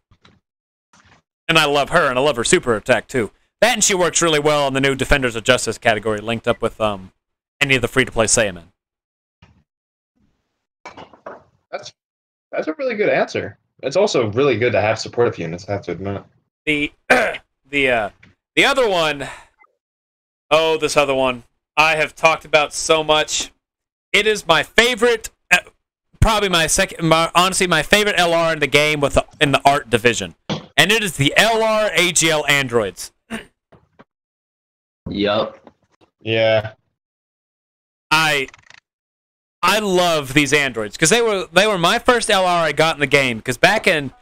Speaker 1: And I love her, and I love her super attack too. That and she works really well on the new Defenders of Justice category, linked up with any of the free-to-play Saiyaman.
Speaker 2: That's a really good answer. It's also really good to have supportive units, I have to admit.
Speaker 1: The other one, this other one, I have talked about so much. It is my favorite, probably honestly my favorite LR in the game in the art division, and it is the LR Agl Androids.
Speaker 3: Yup.
Speaker 2: Yeah.
Speaker 1: I love these androids because they were my first LR I got in the game. Because back in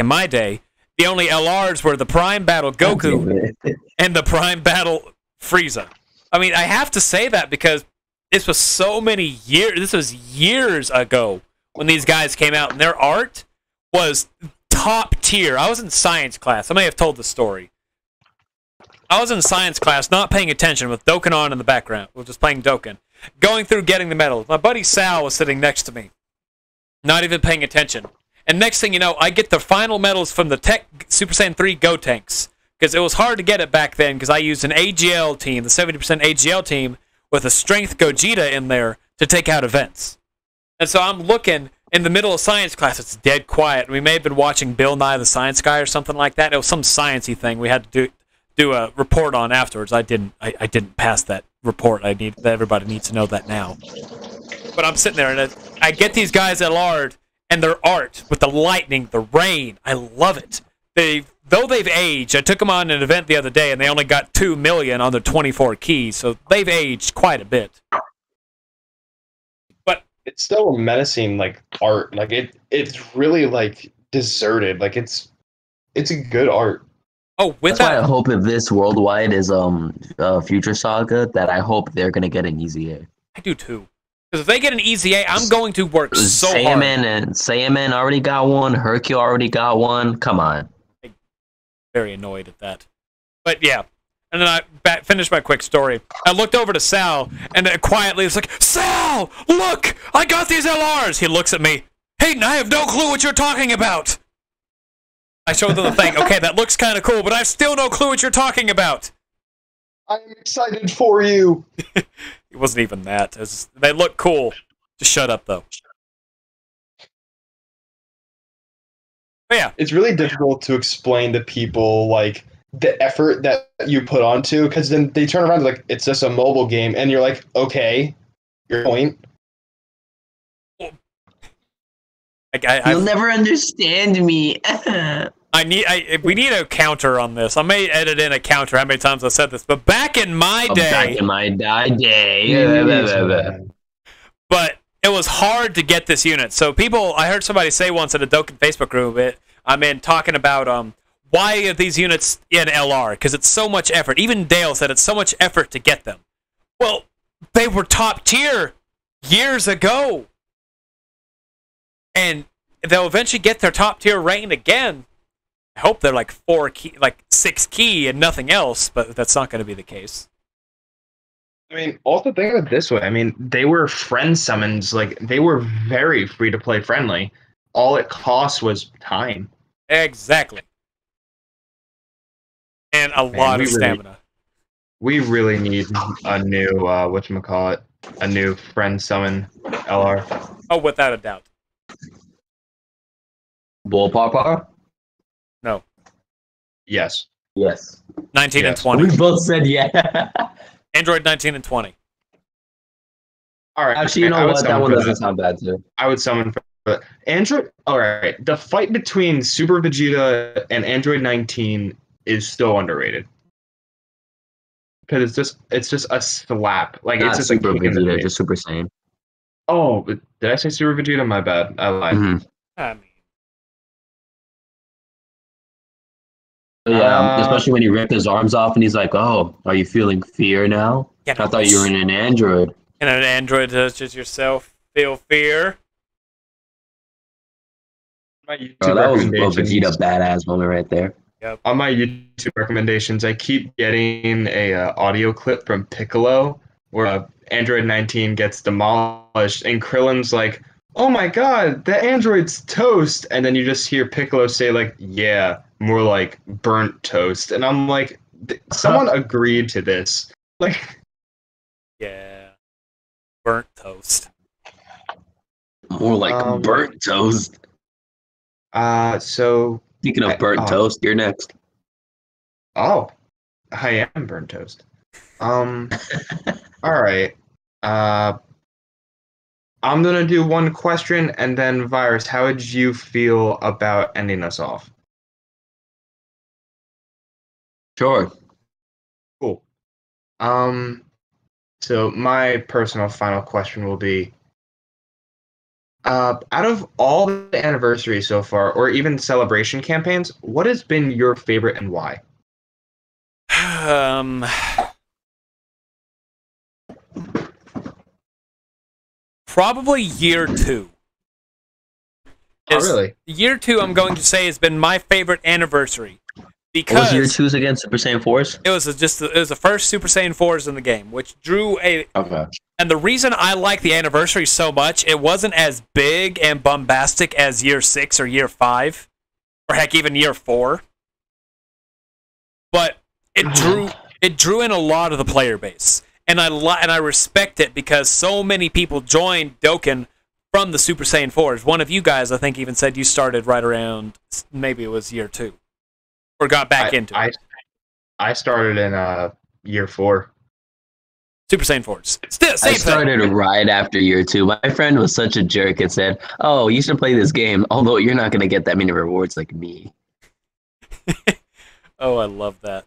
Speaker 1: my day, the only LRs were the Prime Battle Goku and the Prime Battle Frieza. I mean, I have to say that because this was so many years. This was years ago when these guys came out, and their art was top tier. I was in science class. I may have told the story. I was in science class, not paying attention, with Dokkan on in the background. We were just playing Dokkan. Going through getting the medals. My buddy Sal was sitting next to me, not even paying attention. And next thing you know, I get the final medals from the Tech Super Saiyan 3 Go Tanks. Because it was hard to get it back then, because I used an AGL team, the 70% AGL team, with a Strength Gogeta in there to take out events. And so I'm looking in the middle of science class. It's dead quiet. We may have been watching Bill Nye the Science Guy or something like that. It was some sciencey thing we had to do a report on afterwards. I didn't pass that report. Everybody needs to know that now. But I'm sitting there, and I get these guys at LARD, and their art with the lightning, the rain. I love it. Though they've aged, I took them on an event the other day, and they only got 2 million on their 24 keys, so they've aged quite a bit. But
Speaker 2: it's still a menacing art. It's really deserted. It's a good art.
Speaker 1: Oh,
Speaker 3: that's why I hope if this worldwide is Future Saga, that I hope they're gonna get an easy A.
Speaker 1: I do too. Because if they get an easy A, I'm going to work so hard.
Speaker 3: Saiyaman already got one. Hercule already got one. Come on.
Speaker 1: I'm very annoyed at that. But yeah. And then I finished my quick story. I looked over to Sal, and quietly was like, Sal, look! I got these LRs! He looks at me. Hayden, I have no clue what you're talking about! I showed them the thing. Okay, that looks kind of cool, but I have still no clue what you're talking about.
Speaker 2: I'm excited for you.
Speaker 1: It wasn't even that. They look cool. Just shut up, though. But yeah.
Speaker 2: It's really difficult to explain to people, the effort that you put onto, because then they turn around it's just a mobile game, and you're like, okay, your point.
Speaker 3: You'll never understand me.
Speaker 1: We need a counter on this. I may edit in a counter how many times I said this, but back in my day, but it was hard to get this unit. So I heard somebody say once in a Dokkan Facebook group, talking about why are these units in LR? Because it's so much effort. Even Dale said it's so much effort to get them. Well, they were top tier years ago, and they'll eventually get their top tier rating again. I hope they're like 6 key and nothing else, but that's not going to be the case.
Speaker 2: I mean, also think of it this way. I mean, they were friend summons. Like, they were very free-to-play friendly. All it cost was time.
Speaker 1: Exactly. And a lot of stamina.
Speaker 2: We really need a new, whatchamacallit, a new friend summon LR.
Speaker 1: Oh, without a doubt.
Speaker 3: Bull Papa?
Speaker 1: No.
Speaker 2: Yes.
Speaker 1: 19 and 20.
Speaker 3: We both said yeah.
Speaker 1: Android 19 and 20.
Speaker 2: All right.
Speaker 3: Actually, you know what? That one doesn't sound bad, too.
Speaker 2: I would summon for Android. All right. The fight between Super Vegeta and Android 19 is still underrated. Because it's just a slap. Like,
Speaker 3: Not
Speaker 2: it's just
Speaker 3: Super
Speaker 2: a kick in the
Speaker 3: Vegeta,
Speaker 2: face.
Speaker 3: just Super Saiyan.
Speaker 2: Oh, did I say Super Vegeta? My bad. I lied.
Speaker 3: Mm-hmm.
Speaker 1: I mean,
Speaker 3: Yeah, especially when he ripped his arms off and he's like, "Oh, are you feeling fear now?
Speaker 1: Yeah,
Speaker 3: I thought you were in an android."
Speaker 1: And an android such as yourself feel fear.
Speaker 2: My YouTube
Speaker 3: Bro, that was a
Speaker 2: recommendations-
Speaker 3: Vegeta badass moment right there.
Speaker 2: On my YouTube recommendations, I keep getting a audio clip from Piccolo where Android 19 gets demolished, and Krillin's like, "Oh my god, the android's toast!" And then you just hear Piccolo say like, "Yeah, more like burnt toast." And I'm like, someone agreed to this. Like,
Speaker 1: Yeah. Burnt toast.
Speaker 3: More like burnt toast.
Speaker 2: so
Speaker 3: Speaking of burnt toast, you're next.
Speaker 2: Oh, I am burnt toast. All right. I'm gonna do one question, and then Virus. How would you feel about ending us off?
Speaker 3: Sure.
Speaker 2: Cool. So my personal final question will be: out of all the anniversaries so far, or even celebration campaigns, what has been your favorite and why?
Speaker 1: Probably year 2.
Speaker 2: Oh, really?
Speaker 1: Year 2, I'm going to say, has been my favorite anniversary. Because
Speaker 3: What was year 2's again? Super Saiyan 4s?
Speaker 1: it was the first Super Saiyan 4s in the game, which drew a...
Speaker 3: Okay.
Speaker 1: And the reason I like the anniversary so much, it wasn't as big and bombastic as year 6 or year 5, or heck, even year 4. But it drew in a lot of the player base, and I respect it because so many people joined Dokkan from the Super Saiyan 4s. One of you guys, I think, even said you started right around maybe it was year 2, or got back into it.
Speaker 2: I started in year 4.
Speaker 1: Super Saiyan 4s. Still, same
Speaker 3: I started
Speaker 1: thing.
Speaker 3: right after year 2. My friend was such a jerk and said, "Oh, you should play this game, although you're not going to get that many rewards like me."
Speaker 1: Oh, I love that.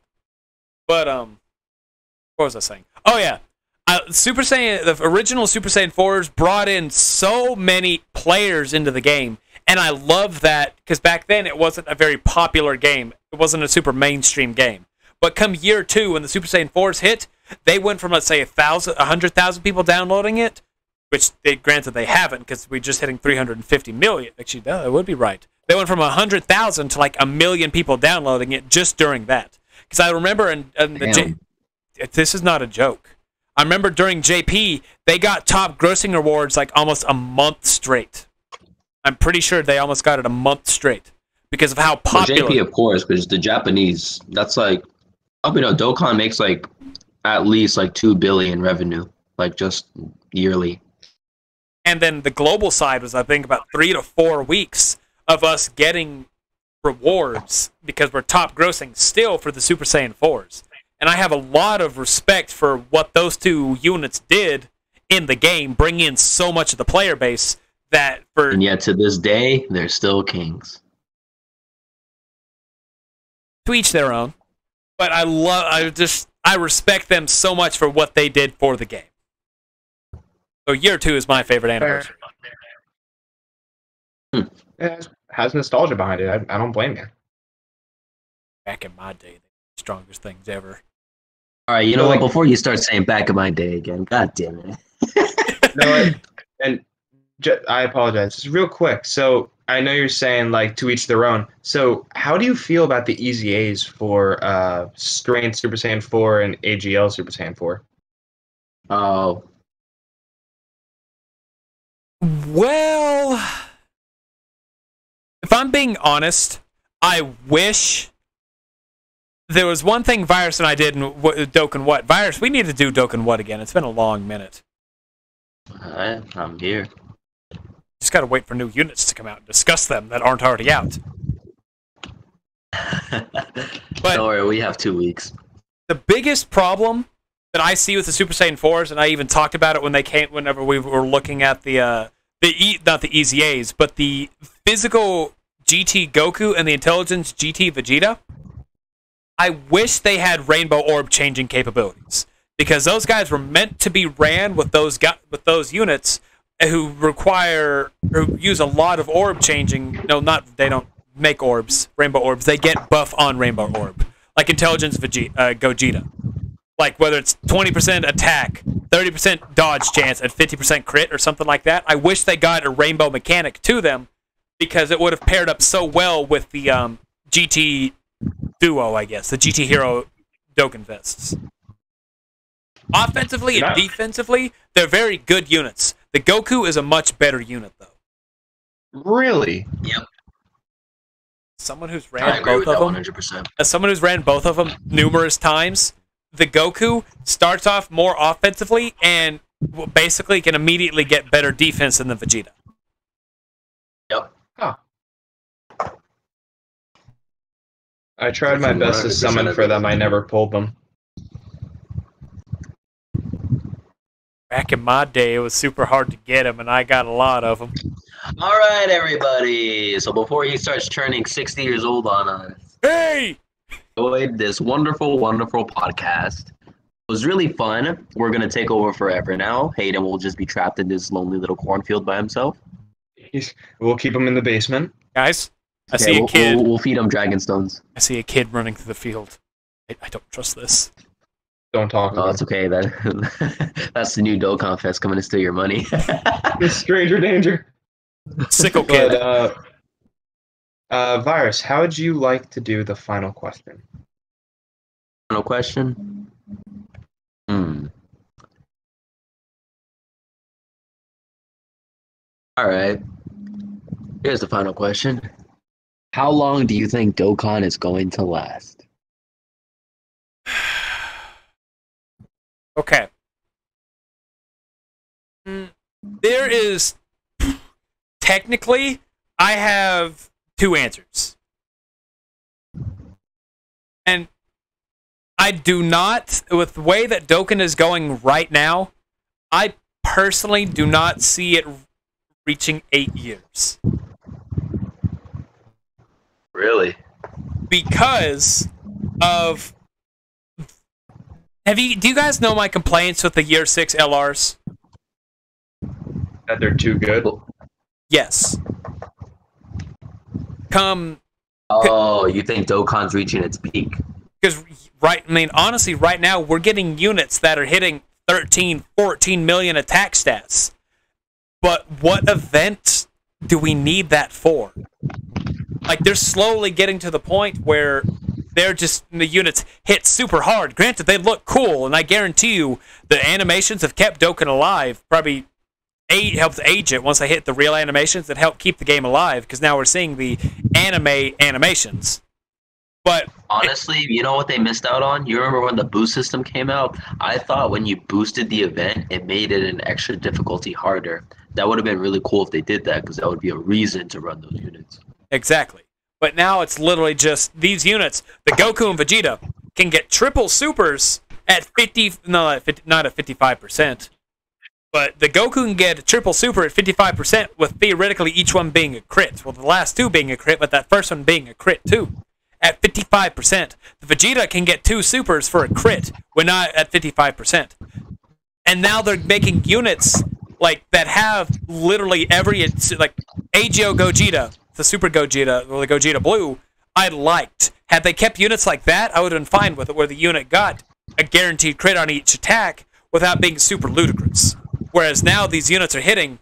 Speaker 1: But what was I saying? Oh yeah, Super Saiyan, the original Super Saiyan 4s brought in so many players into the game, and I love that because back then it wasn't a very popular game. It wasn't a super mainstream game. But come year 2, when the Super Saiyan 4s hit, they went from, let's say, 100,000 people downloading it, which, granted, they haven't, because we're just hitting 350 million. Actually, that would be right. They went from 100,000 to, like, 1 million people downloading it just during that. Because I remember this is not a joke. I remember during JP, they got top grossing awards, like, almost a month straight. I'm pretty sure they almost got it a month straight because of how popular.
Speaker 3: Well, JP, of course, because the Japanese, that's like, Dokkan makes, like, at least like 2 billion revenue, like just yearly.
Speaker 1: And then the global side was, I think, about 3 to 4 weeks of us getting rewards because we're top grossing still for the Super Saiyan 4s. And I have a lot of respect for what those two units did in the game, bring in so much of the player base that for
Speaker 3: And yet to this day, they're still kings.
Speaker 1: to each their own. But I respect them so much for what they did for the game. So year 2 is my favorite anniversary.
Speaker 2: It has nostalgia behind it. I don't blame you.
Speaker 1: Back in my day, the strongest things ever.
Speaker 3: All right, you know what? Before you start saying back in my day again, god damn it.
Speaker 2: No, and I apologize. Just real quick. So I know you're saying like to each their own. So how do you feel about the Easy A's for Strain Super Saiyan 4 and AGL Super Saiyan 4?
Speaker 3: Oh,
Speaker 1: Well, if I'm being honest, I wish there was one thing Virus and I did in Dokkan What. Virus, we need to do Dokkan What again. It's been a long minute.
Speaker 3: I'm here.
Speaker 1: Just gotta wait for new units to come out and discuss them that aren't already out. But
Speaker 3: don't worry, we have 2 weeks.
Speaker 1: the biggest problem that I see with the Super Saiyan 4s, and I even talked about it when they came, whenever we were looking at not the Easy A's, but the physical GT Goku and the Intelligence GT Vegeta. I wish they had Rainbow Orb changing capabilities, because those guys were meant to be ran with those units who use a lot of orb changing. No, they don't make orbs, Rainbow Orbs. They get buff on Rainbow Orb, like Intelligence Gogeta. Like whether it's 20% attack, 30% dodge chance, and 50% crit or something like that. I wish they got a rainbow mechanic to them, because it would have paired up so well with the GT duo, I guess, the GT Hero Dokkan Vests. Offensively and defensively, they're very good units. The Goku is a much better unit, though.
Speaker 2: Really?
Speaker 3: Yep.
Speaker 1: Someone who's
Speaker 3: I
Speaker 1: ran
Speaker 3: agree
Speaker 1: both
Speaker 3: with
Speaker 1: of
Speaker 3: that
Speaker 1: them,
Speaker 3: 100%.
Speaker 1: as someone who's ran both of them numerous times, the Goku starts off more offensively and basically can immediately get better defense than the Vegeta.
Speaker 3: Yep.
Speaker 2: Huh. I tried my best to summon for them. I never pulled them.
Speaker 1: Back in my day, it was super hard to get them, and I got a lot of them.
Speaker 3: All right, everybody. So before he starts turning 60 years old on us,
Speaker 1: Hey!
Speaker 3: enjoyed this wonderful, wonderful podcast. It was really fun. We're going to take over forever now. Hayden will just be trapped in this lonely little cornfield by himself.
Speaker 2: We'll keep him in the basement.
Speaker 1: Guys, I see a kid.
Speaker 3: We'll feed him dragon stones.
Speaker 1: I see a kid running through the field. I don't trust this.
Speaker 2: Don't talk
Speaker 3: Oh,
Speaker 2: about
Speaker 3: it's okay. That's the new Dokkan Fest coming to steal your money.
Speaker 2: it. Stranger danger.
Speaker 1: Sickle kid.
Speaker 2: But, Virus, how would you like to do the final question?
Speaker 3: Final question? All right. Here's the final question. How long do you think Dokkan is going to last?
Speaker 1: Okay. There is... Technically, I have 2 answers. And I do not... With the way that Dokkan is going right now, I personally do not see it reaching 8 years.
Speaker 3: Really?
Speaker 1: Because of... Do you guys know my complaints with the Year 6 LRs?
Speaker 2: That they're too good?
Speaker 1: Yes.
Speaker 3: Oh, you think Dokkan's reaching its peak?
Speaker 1: Because, honestly, right now, we're getting units that are hitting 13, 14 million attack stats. But what event do we need that for? Like, they're slowly getting to the point where the units hit super hard. Granted, they look cool, and I guarantee you the animations have kept Dokkan alive. Probably helped age it once they hit the real animations that help keep the game alive, because now we're seeing the anime animations. But
Speaker 3: honestly, you know what they missed out on? You remember when the boost system came out? I thought when you boosted the event, it made it an extra difficulty harder. That would have been really cool if they did that, because that would be a reason to run those units.
Speaker 1: Exactly. But now it's literally just these units. The Goku and Vegeta can get triple supers at 50, not at 55%. But the Goku can get a triple super at 55%, with theoretically each one being a crit. Well, the last two being a crit, but that first one being a crit too. At 55%. The Vegeta can get 2 supers for a crit when not at 55%. And now they're making units like that have literally every, like AGO Gogeta, the Super Gogeta, or the Gogeta Blue, I liked. Had they kept units like that, I would have been fine with it, where the unit got a guaranteed crit on each attack without being super ludicrous. Whereas now these units are hitting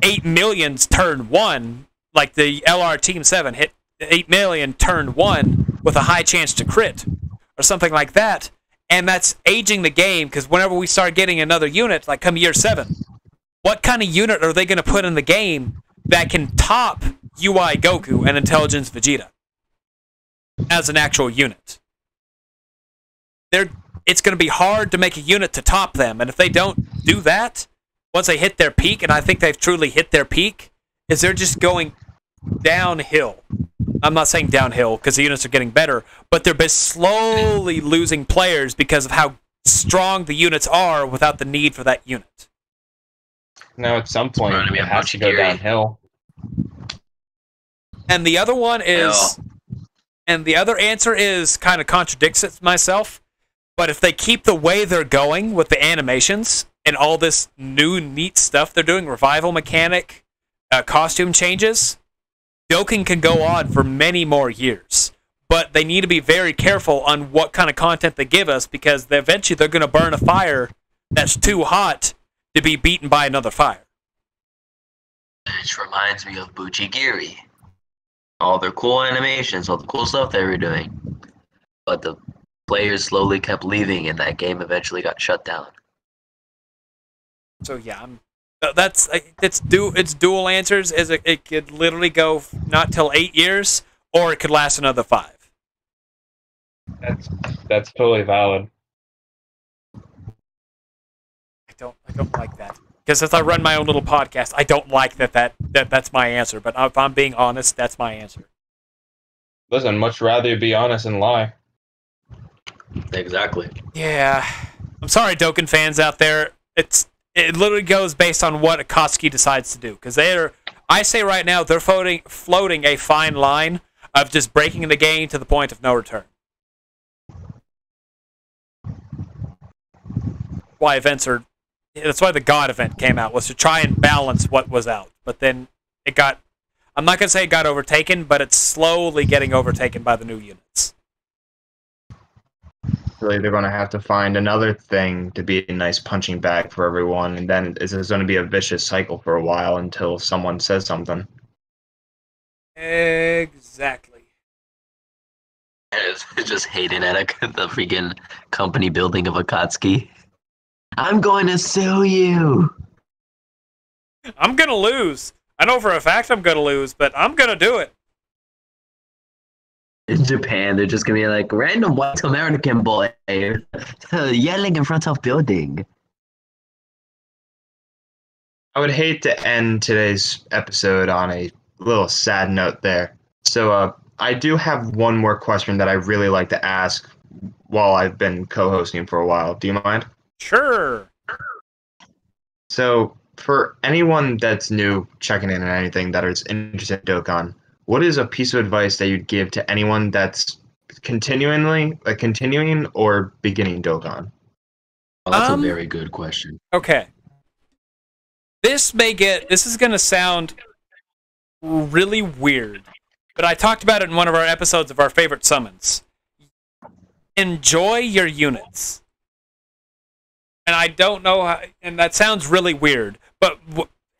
Speaker 1: 8 millions turn 1, like the LR Team 7 hit 8 million turn 1 with a high chance to crit, or something like that. And that's aging the game, because whenever we start getting another unit, like come year 7, what kind of unit are they going to put in the game that can top UI Goku and Intelligence Vegeta as an actual unit? It's going to be hard to make a unit to top them, and if they don't do that, once they hit their peak, and I think they've truly hit their peak, is they're just going downhill. I'm not saying downhill because the units are getting better, but they're slowly losing players because of how strong the units are without the need for that unit.
Speaker 2: Now, at some point, it has to go downhill.
Speaker 1: And the other one is, and the other answer is kind of contradicts it myself. But if they keep the way they're going with the animations and all this new neat stuff they're doing, revival mechanic, costume changes, Dokkan can go on for many more years. But they need to be very careful on what kind of content they give us, because eventually they're going to burn a fire that's too hot to be beaten by another fire.
Speaker 3: Which reminds me of Bujigiri. All their cool animations, all the cool stuff they were doing. But the players slowly kept leaving, and that game eventually got shut down.
Speaker 1: So yeah, it's dual answers. It could literally go not till 8 years, or it could last another 5.
Speaker 2: That's totally valid.
Speaker 1: I don't like that, because as I run my own little podcast, I don't like that's my answer. But if I'm being honest, that's my answer.
Speaker 2: Listen, much rather you be honest and lie.
Speaker 3: Exactly.
Speaker 1: Yeah, I'm sorry, Dokkan fans out there. It literally goes based on what Akatsuki decides to do, because I say right now they're floating a fine line of just breaking the game to the point of no return. That's why the God event came out, was to try and balance what was out. But then I'm not going to say it got overtaken, but it's slowly getting overtaken by the new units.
Speaker 2: Really, they're going to have to find another thing to be a nice punching bag for everyone, and then it's going to be a vicious cycle for a while until someone says something.
Speaker 1: Exactly.
Speaker 3: It's just Hayden at the freaking company building of Akatsuki. I'm going to sue you.
Speaker 1: I'm going to lose. I know for a fact I'm going to lose, but I'm going to do it.
Speaker 3: In Japan, they're just going to be like, random white American boy yelling in front of building.
Speaker 2: I would hate to end today's episode on a little sad note there. So I do have one more question that I really like to ask while I've been co-hosting for a while. Do you mind?
Speaker 1: Sure.
Speaker 2: So for anyone that's new, checking in on anything that is interested in Dokkan, what is a piece of advice that you'd give to anyone that's continuing or beginning Dokkan?
Speaker 3: Oh, that's a very good question.
Speaker 1: Okay. This is going to sound really weird, but I talked about it in one of our episodes of our favorite summons. Enjoy your units. And I don't know how, and that sounds really weird, but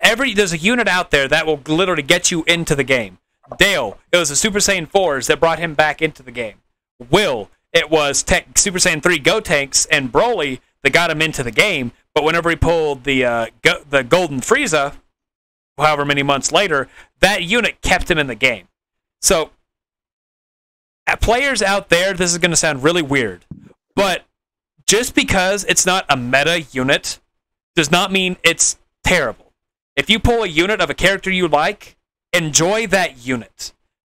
Speaker 1: there's a unit out there that will literally get you into the game. Dale, it was the Super Saiyan 4s that brought him back into the game. Will, it was Super Saiyan 3 Gotenks and Broly that got him into the game, but whenever he pulled the Golden Frieza, however many months later, that unit kept him in the game. So, players out there, this is going to sound really weird, but just because it's not a meta unit does not mean it's terrible. If you pull a unit of a character you like, enjoy that unit,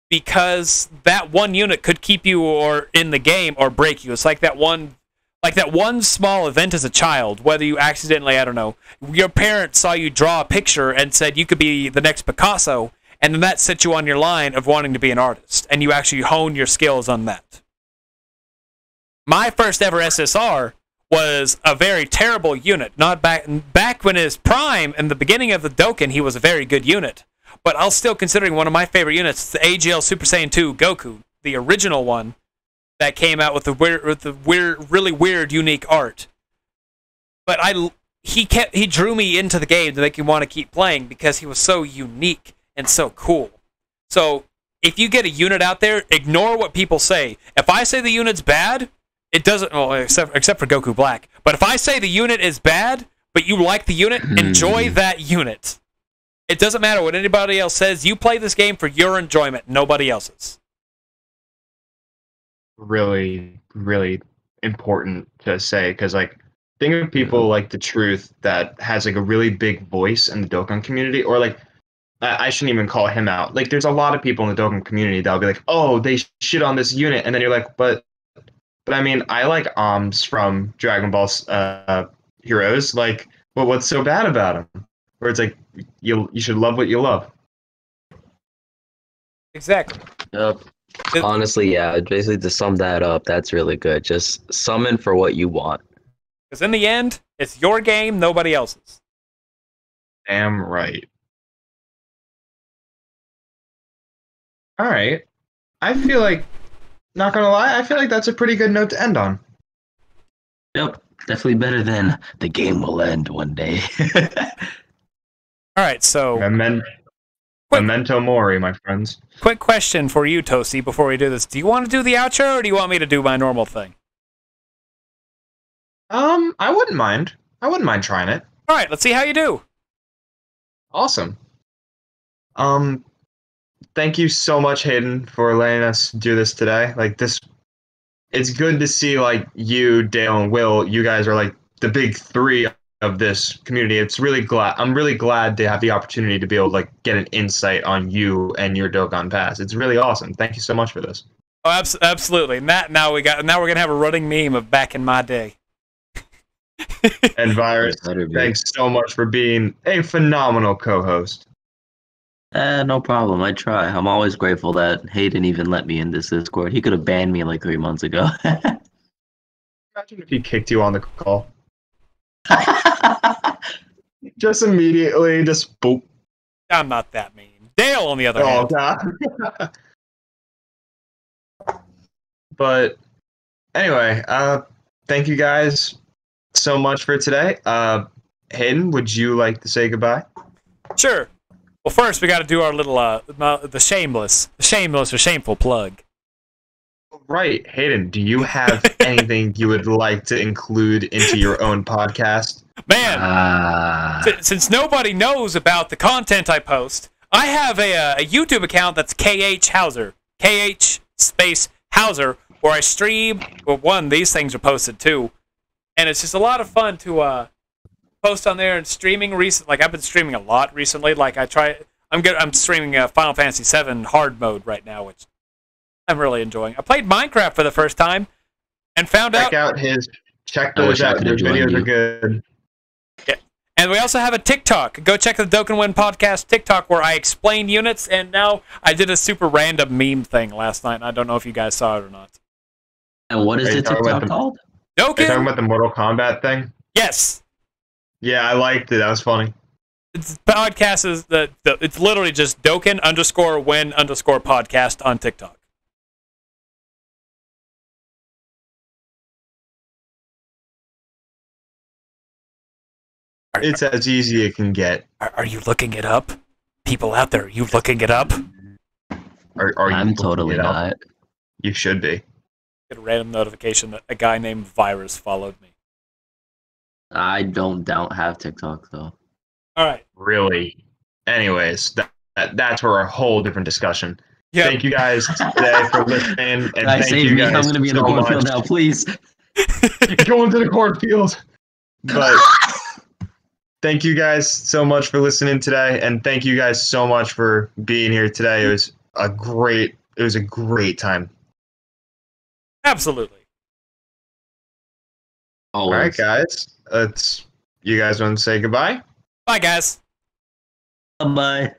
Speaker 1: because that one unit could keep you or in the game or break you. It's like that one Like that one small event as a child, whether you accidentally, I don't know, your parents saw you draw a picture and said you could be the next Picasso, and then that set you on your line of wanting to be an artist, and you actually hone your skills on that. My first ever SSR was a very terrible unit. Not back when his prime, in the beginning of the Dokkan, he was a very good unit. But I'll still considering one of my favorite units, the AGL Super Saiyan 2 Goku, the original one that came out with the really weird, unique art. But he drew me into the game to make me want to keep playing because he was so unique and so cool. So if you get a unit out there, ignore what people say. If I say the unit's bad, it doesn't. Well, except for Goku Black. But if I say the unit is bad, but you like the unit, enjoy that unit. It doesn't matter what anybody else says. You play this game for your enjoyment, nobody else's.
Speaker 2: Really, really important to say, because like, think of people like the Truth that has like a really big voice in the Dokkan community, or like, I shouldn't even call him out. Like, there's a lot of people in the Dokkan community that'll be like, oh, they shit on this unit, and then you're like, but I mean, I like Arms from Dragon Ball Heroes. Like, well, what's so bad about him? Where it's like, you should love what you love.
Speaker 1: Exactly.
Speaker 3: Yep. Honestly, yeah. Basically, to sum that up, that's really good. Just summon for what you want.
Speaker 1: Because in the end, it's your game, nobody else's.
Speaker 2: Damn right. All right. I feel like, not gonna lie, I feel like that's a pretty good note to end on.
Speaker 3: Yep. Definitely better than the game will end one day.
Speaker 1: All right, so
Speaker 2: Memento mori, my friends.
Speaker 1: Quick question for you, Toasty, before we do this. Do you want to do the outro, or do you want me to do my normal thing?
Speaker 2: I wouldn't mind. I wouldn't mind trying it.
Speaker 1: All right, let's see how you do.
Speaker 2: Awesome. Thank you so much, Hayden, for letting us do this today. Like this, it's good to see like you, Dale, and Will. You guys are like the big three of this community. I'm really glad to have the opportunity to be able to like get an insight on you and your Dokkan Pass. It's really awesome. Thank you so much for this.
Speaker 1: Oh, absolutely. Now we're gonna have a running meme of back in my day.
Speaker 2: And Virus, thanks so much for being a phenomenal co-host.
Speaker 3: No problem. I try. I'm always grateful that Hayden even let me in this Discord. He could have banned me like 3 months ago.
Speaker 2: Imagine if he kicked you on the call. Just immediately, just boop.
Speaker 1: I'm not that mean. Dale, on the other hand.
Speaker 2: God. But anyway, thank you guys so much for today. Hayden, would you like to say goodbye?
Speaker 1: Sure. Well, first we got to do our little the shameless or shameful plug.
Speaker 2: Right, Hayden, do you have anything you would like to include into your own podcast?
Speaker 1: Man, since nobody knows about the content I post, I have a YouTube account that's KH Hauser, KH space Hauser, where I stream. Well, these things are posted too, and it's just a lot of fun to post on there and streaming like I've been streaming a lot recently. Like I'm streaming Final Fantasy VII hard mode right now, which I'm really enjoying. I played Minecraft for the first time and found out.
Speaker 2: Check those out. Their videos are good.
Speaker 1: Yeah. And we also have a TikTok. Go check the Dokkan Who podcast TikTok where I explain units, and now I did a super random meme thing last night, and I don't know if you guys saw it or not.
Speaker 3: And what is the TikTok called?
Speaker 1: Dokkan?
Speaker 2: Are you talking about the Mortal Kombat thing?
Speaker 1: Yes.
Speaker 2: Yeah, I liked it. That was funny.
Speaker 1: It's podcast is it's literally just Dokkan _Win_ podcast on TikTok.
Speaker 2: It's as easy as it can get.
Speaker 1: Are you looking it up? People out there, are you looking it up?
Speaker 2: Are you
Speaker 3: I'm totally not.
Speaker 2: You should be.
Speaker 1: Get a random notification that a guy named Virus followed me.
Speaker 3: I don't have TikTok though.
Speaker 1: All right.
Speaker 2: Really? Anyways, that's for a whole different discussion.
Speaker 1: Yep.
Speaker 2: Thank you guys today for listening, and
Speaker 3: Guys,
Speaker 2: thank you guys
Speaker 3: I'm going to be in the cornfield now, please.
Speaker 2: Go into the cornfield. But thank you guys so much for listening today, and thank you guys so much for being here today. It was a great time.
Speaker 1: Absolutely.
Speaker 2: All right,
Speaker 3: Always.
Speaker 2: guys. You guys want to say goodbye?
Speaker 1: Bye, guys.
Speaker 3: Bye.